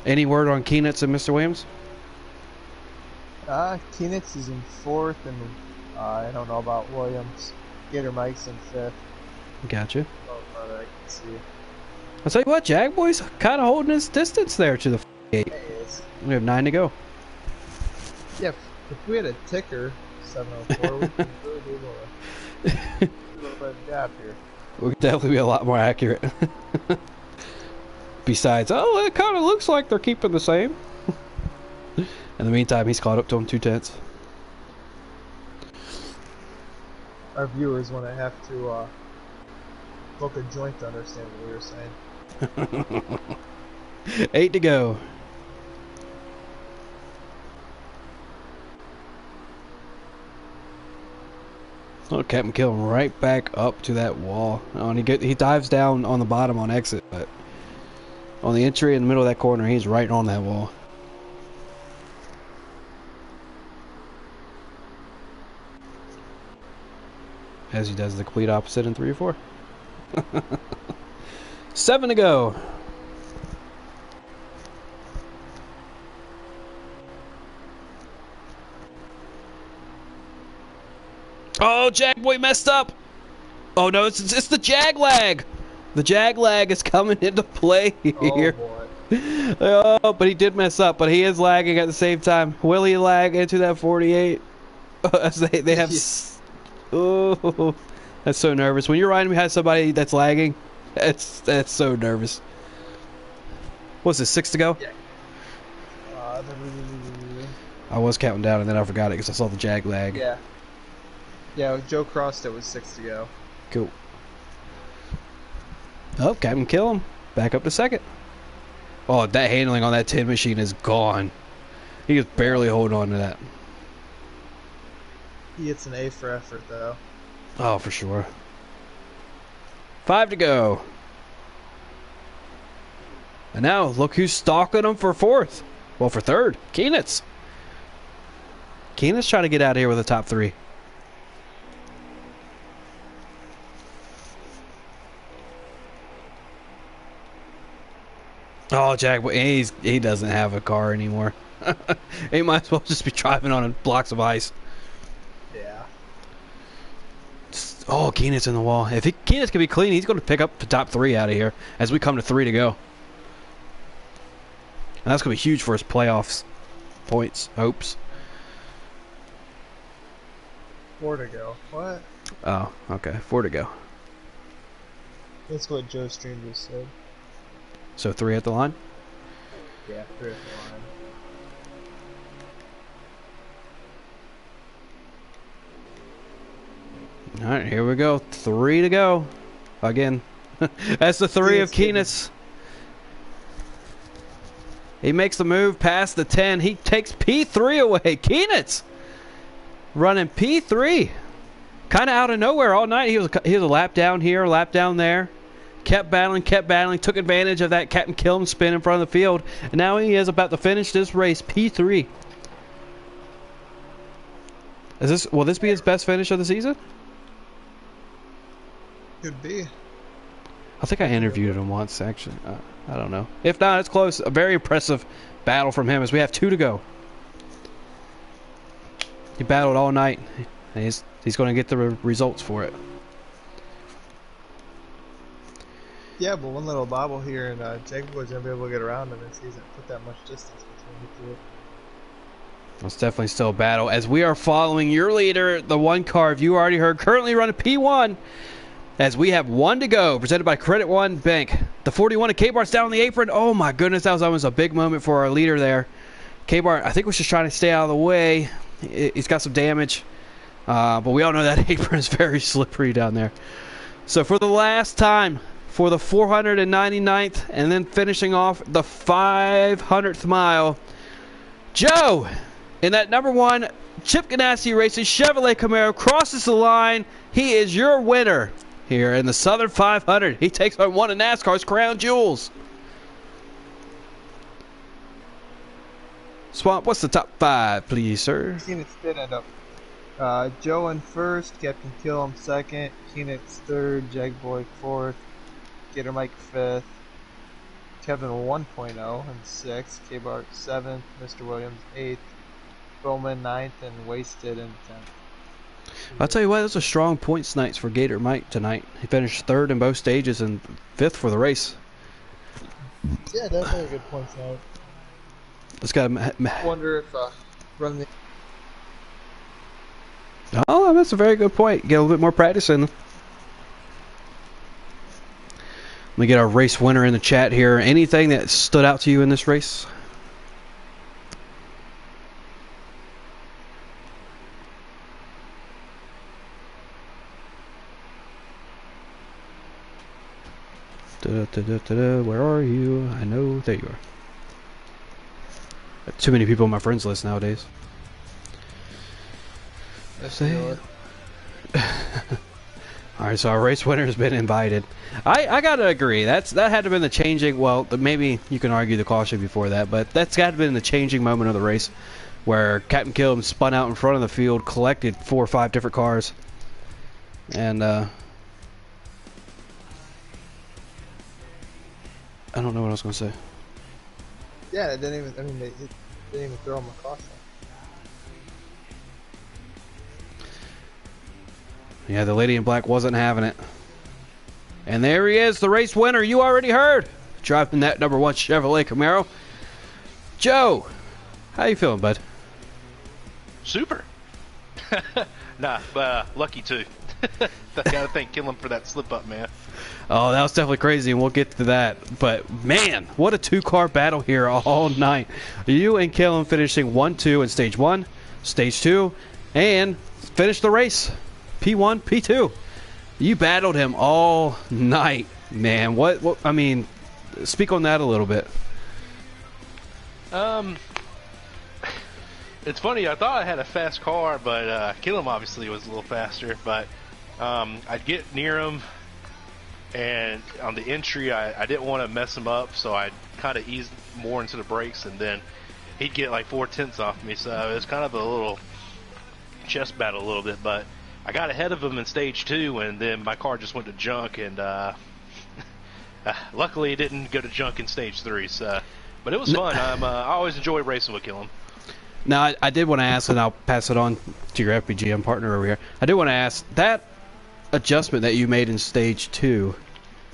Any word on Keenitz and Mr. Williams? Keenitz is in 4th, and I don't know about Williams. Gator Mike's in 5th. Gotcha. Oh, brother, I can see. I'll tell you what, Jagboy's kind of holding his distance there to the gate. We have 9 to go. Yeah, if we had a ticker, 704, we could really do a little bit of job here. We could definitely be a lot more accurate. Besides, oh, it kind of looks like they're keeping the same. In the meantime, he's caught up to him 2/10. Our viewers want to have to book a joint to understand what we were saying. 8 to go. Oh, Captain Killam right back up to that wall. Oh, and he dives down on the bottom on exit, but on the entry in the middle of that corner, he's right on that wall. As he does the complete opposite in 3 or 4. 7 to go. Oh, Jagboy messed up. Oh no, it's the jag lag. The jag lag is coming into play here. Oh boy. Oh, but he did mess up, but he is lagging at the same time. Will he lag into that 48? As they have... Oh, that's so nervous. When you're riding behind somebody that's lagging, that's so nervous. What's it, 6 to go? Yeah. I was counting down and then I forgot it because I saw the jag lag. Yeah. Yeah, Joe crossed it with 6 to go. Cool. Oh, Captain Kill him. Back up to second. Oh, that handling on that 10 machine is gone. He is barely holding on to that. He gets an A for effort, though. Oh, for sure. 5 to go. And now, look who's stalking him for 4th. Well, for 3rd. Keenitz. Keenitz trying to get out of here with a top 3. Oh, Jack, he doesn't have a car anymore. He might as well just be driving on blocks of ice. Yeah. Oh, Keenitz in the wall. If Keenitz can be clean, he's going to pick up the top 3 out of here as we come to 3 to go. And that's going to be huge for his playoffs points, hopes. 4 to go. What? Oh, okay. 4 to go. That's what Joe Stream just said. So 3 at the line? Yeah, 3 at the line. All right, here we go. 3 to go. Again. That's the 3 of Keenitz. He makes the move past the 10. He takes P3 away. Keenitz running P3. Kind of out of nowhere all night. He was a lap down here, a lap down there. Kept battling, took advantage of that Captain Kilm spin in front of the field. And now he is about to finish this race, P3. Will this be his best finish of the season? Could be. I think I interviewed him once, actually. I don't know. If not, it's close. A very impressive battle from him as we have 2 to go. He battled all night. And he's going to get the results for it. Yeah, but one little bobble here, and Jacob was going to be able to get around him, and he hasn't put that much distance between the two. It's definitely still a battle as we are following your leader, the one car you already heard, currently running P1 as we have 1 to go, presented by Credit One Bank. The 41 of K-Bart's down on the apron. Oh my goodness, that was almost a big moment for our leader there. K-Bart, I think, was just trying to stay out of the way. He's got some damage, but we all know that apron is very slippery down there. So for the last time, for the 499th, and then finishing off the 500th mile, Joe, in that number 1 Chip Ganassi Racing Chevrolet Camaro, crosses the line. He is your winner here in the Southern 500. He takes on one of NASCAR's crown jewels. Swamp, what's the top 5, please, sir? Keenitz did end up. Joe in 1st, Captain Killam 2nd, Keenitz 3rd, Jagboy 4th, Gator Mike 5th, Kevin 1.0 in 6th, K-Bart 7th, Mr. Williams 8th, Bowman 9th, and Wasted in 10th. I'll tell you what, those are strong points nights for Gator Mike tonight. He finished 3rd in both stages and 5th for the race. Yeah, definitely a good points night. Let's go. Wonder if run the. Oh, that's a very good point. Get a little bit more practice in. Let me get our race winner in the chat here. Anything that stood out to you in this race? Where are you? I know. There you are. Too many people on my friends list nowadays. Alright, so our race winner has been invited. I gotta agree. That had to have been the changing. Well, maybe you can argue the caution before that, but that's got to have been the changing moment of the race, where Captain Killam spun out in front of the field, collected 4 or 5 different cars, and I don't know what I was gonna say. Yeah, it didn't even. I mean, they didn't even throw him a caution. Yeah, the lady in black wasn't having it. And there he is, the race winner. You already heard. Driving that number 1 Chevrolet Camaro. Joe, how you feeling, bud? Super. Nah, lucky too. I gotta thank Killam for that slip up, man. Oh, that was definitely crazy, and we'll get to that. But, man, what a two-car battle here all night. You and Kellen finishing 1-2 in Stage 1, Stage 2, and finished the race. P1, P2. You battled him all night, man. What I mean, speak on that a little bit. It's funny, I thought I had a fast car, but Killam obviously was a little faster. But I'd get near him, and on the entry, I didn't want to mess him up, so I'd kind of ease more into the brakes, and then he'd get like 4/10 off me. So it was kind of a little chest battle a little bit, but I got ahead of him in Stage 2, and then my car just went to junk, and luckily it didn't go to junk in Stage 3. So, but it was fun. I always enjoy racing with Killam. Now, I did want to ask, and I'll pass it on to your FPGM partner over here. I did want to ask, that adjustment that you made in Stage 2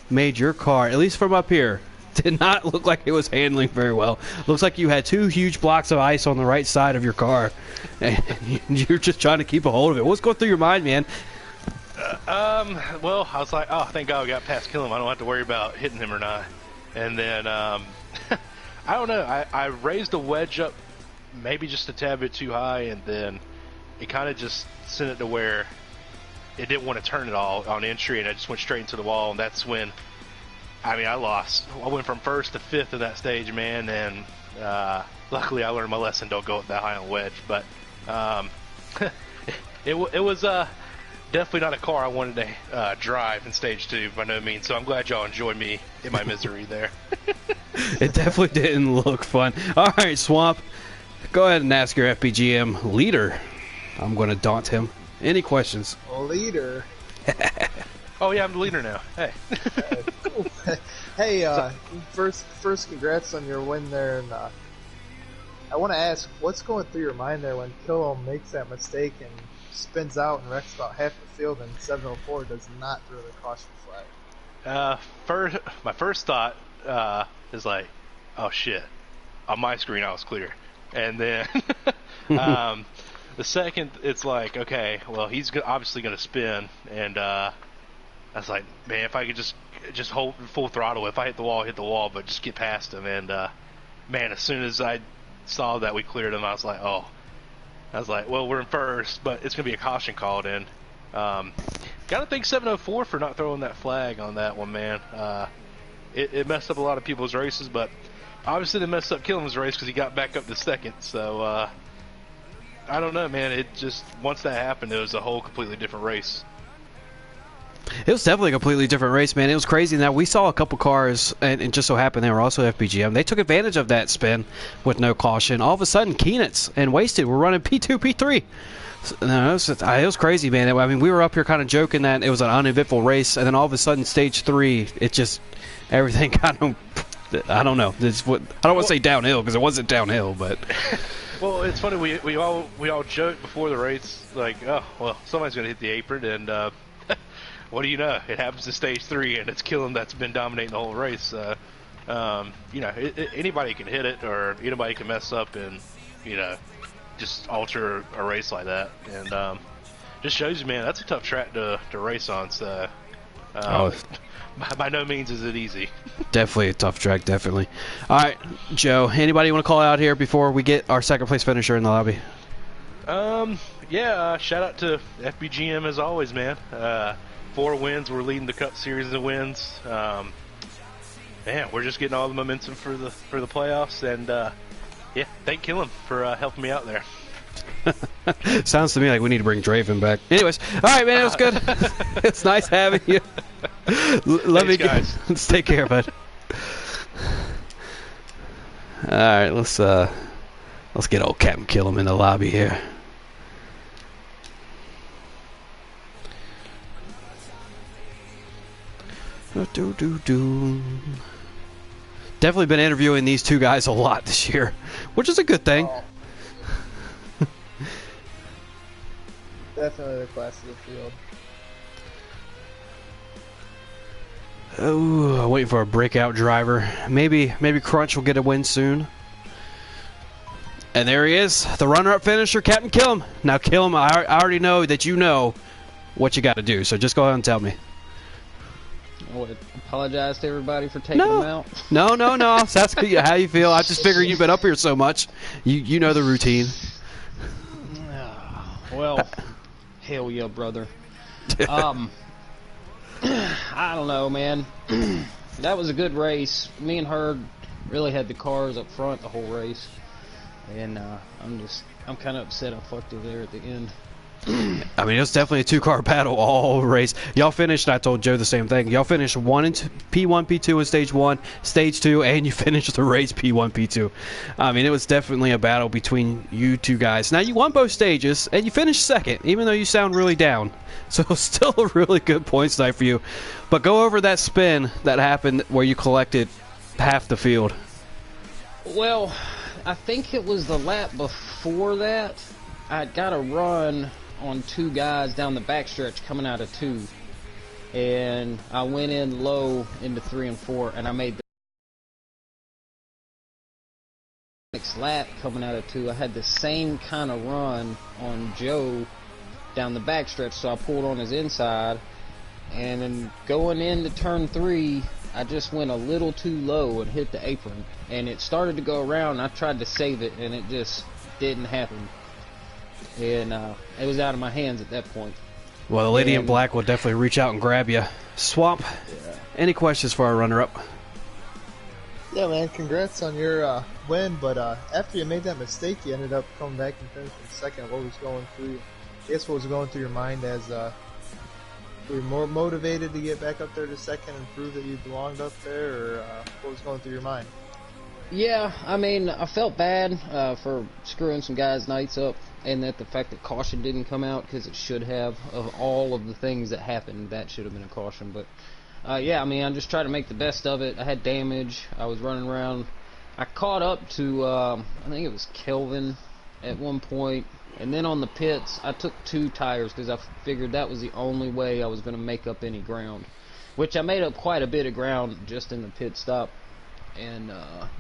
made your car, at least from up here, did not look like it was handling very well. Looks like you had two huge blocks of ice on the right side of your car, and you're just trying to keep a hold of it. What's going through your mind, man? Well, I was like, oh, thank God we got past Killam. I don't have to worry about hitting him or not. And then, I don't know. I raised the wedge up maybe just a tad bit too high, and then it kind of just sent it to where it didn't want to turn at all on entry, and I just went straight into the wall, and that's when, I mean, I lost. I went from first to fifth in that stage, man, and luckily I learned my lesson, don't go up that high on wedge. But it was definitely not a car I wanted to drive in Stage 2 by no means, so I'm glad y'all enjoyed me in my misery there. It definitely didn't look fun. All right, Swamp, go ahead and ask your FPGM leader. I'm going to daunt him. Any questions? Leader. Oh yeah, I'm the leader now. Hey. Cool. Hey, first, congrats on your win there, and I want to ask, what's going through your mind there when Killam makes that mistake and spins out and wrecks about half the field, and 704 does not throw the caution flag? My first thought is like, oh shit, on my screen I was clear, and then the second, it's like, okay, well, he's obviously going to spin, and I was like, man, if I could just hold full throttle, if I hit the wall, but just get past him. And man, as soon as I saw that we cleared him, I was like, well, we're in first, but it's going to be a caution called in. Gotta thank 704 for not throwing that flag on that one, man. It messed up a lot of people's races, but obviously they messed up Killam's race because he got back up to second. So I don't know, man. It just, once that happened, it was a whole completely different race. It was definitely a completely different race, man. It was crazy. Now, we saw a couple cars, and it just so happened they were also FPGM. They took advantage of that spin with no caution. All of a sudden, Keenitz and Wasted were running P2, P3. No, it was crazy, man. I mean, we were up here kind of joking that it was an uneventful race, and then all of a sudden, Stage 3, it just, everything kind of, I don't know. I don't want to say downhill, because it wasn't downhill, but... Well, it's funny, we all joked before the race, like, oh, well, somebody's going to hit the apron, and what do you know? It happens to Stage 3, and it's Killam that's been dominating the whole race. You know, anybody can hit it, or anybody can mess up and, you know, just alter a race like that. And just shows you, man, that's a tough track to race on. So by no means is it easy. Definitely a tough track, definitely. All right, Joe, anybody want to call out here before we get our second place finisher in the lobby? Yeah, shout out to FBGM as always, man. 4 wins, we're leading the Cup Series of wins. Man, we're just getting all the momentum for the playoffs, and yeah, thank Killam for helping me out there. Sounds to me like we need to bring Draven back. Anyways, all right, man, it was good. It's nice having you. Thanks, guys. Let's take care, bud. All right, let's get old Captain Killam in the lobby here. Definitely been interviewing these two guys a lot this year, which is a good thing. Oh. Definitely the class of the field. Oh, I'm waiting for a breakout driver. Maybe Crunch will get a win soon. And there he is, the runner-up finisher, Captain Killam. Now, Killam, I already know that you know what you got to do. So just go ahead and tell me. I would apologize to everybody for taking them out. No. That's how you feel. I just figure you've been up here so much. You know the routine. Well, hell yeah, brother. I don't know, man. That was a good race. Me and Hurd really had the cars up front the whole race, and I'm kind of upset I fucked it there at the end. I mean, it was definitely a two-car battle all race. Y'all finished, I told Joe the same thing. Y'all finished P1, P2 in stage 1, stage 2, and you finished the race P1, P2. I mean, it was definitely a battle between you two guys. Now, you won both stages, and you finished second, even though you sound really down. So, still a really good points night for you. But go over that spin that happened where you collected half the field. Well, I think it was the lap before that. I got a run on two guys down the backstretch coming out of 2, and I went in low into 3 and 4, and I made the next lap coming out of 2. I had the same kind of run on Joe down the backstretch, so I pulled on his inside, and then going into turn 3, I just went a little too low and hit the apron, and it started to go around. I tried to save it, and it just didn't happen. And it was out of my hands at that point. Well, the lady in black will definitely reach out and grab you. Swamp, any questions for our runner-up? Yeah, man, congrats on your win, but after you made that mistake, you ended up coming back and finishing second. What was going through, I guess what was going through your mind as were you more motivated to get back up there to second and prove that you belonged up there, or what was going through your mind? Yeah, I mean, I felt bad for screwing some guys' nights up, and that the fact that caution didn't come out, because it should have. Of all of the things that happened, that should have been a caution. But yeah, I mean, I just tried to make the best of it. I had damage. I was running around. I caught up to, I think it was Kelvin at one point, and then on the pits, I took 2 tires because I figured that was the only way I was going to make up any ground, which I made up quite a bit of ground just in the pit stop, and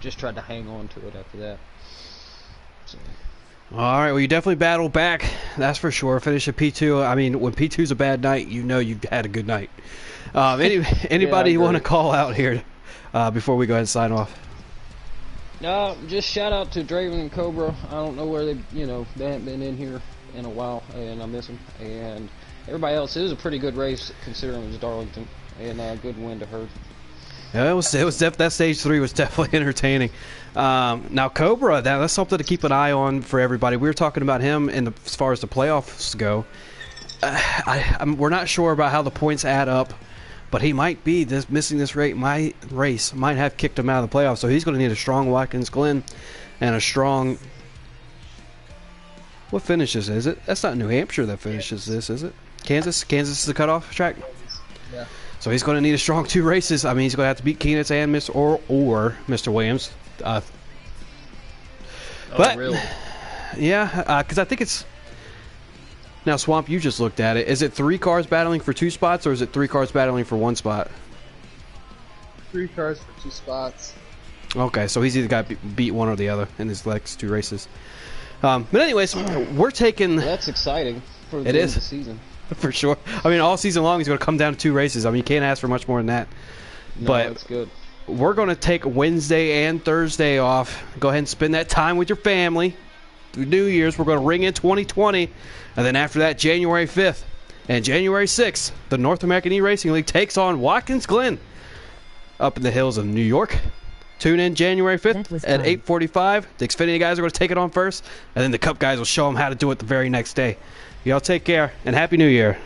just tried to hang on to it after that. So. All right, well, you definitely battled back, that's for sure. Finish at P2. I mean, when P2's a bad night, you know you've had a good night. Anybody you want to call out here before we go ahead and sign off? Just shout out to Draven and Cobra. I don't know where they haven't been in here in a while, and I miss them. And everybody else, it was a pretty good race considering it was Darlington, and a good win to her. Yeah, that stage 3 was definitely entertaining. Now Cobra, that's something to keep an eye on for everybody. We were talking about him as far as the playoffs go. We're not sure about how the points add up, but he might be missing this race might have kicked him out of the playoffs. So he's going to need a strong Watkins Glen and a strong. What finishes is it? That's not New Hampshire that finishes this, is it? Kansas is the cutoff track. Yeah. So he's going to need a strong 2 races. I mean, he's going to have to beat Keenitz and Mr. Williams. But really? Yeah, because I think it's now Swamp. You just looked at it. Is it 3 cars battling for 2 spots, or is it 3 cars battling for 1 spot? 3 cars for 2 spots. Okay, so he's either got to beat one or the other in his next 2 races. But anyways, we're taking. That's exciting for the end of the season. For sure. I mean, all season long, he's going to come down to 2 races. I mean, you can't ask for much more than that. No, but that's good. We're going to take Wednesday and Thursday off. Go ahead and spend that time with your family. Through New Year's, we're going to ring in 2020. And then after that, January 5th and January 6th, the North American eRacing League takes on Watkins Glen up in the hills of New York. Tune in January 5th at 8:45. The Xfinity guys are going to take it on first, and then the Cup guys will show them how to do it the very next day. Y'all take care, and Happy New Year.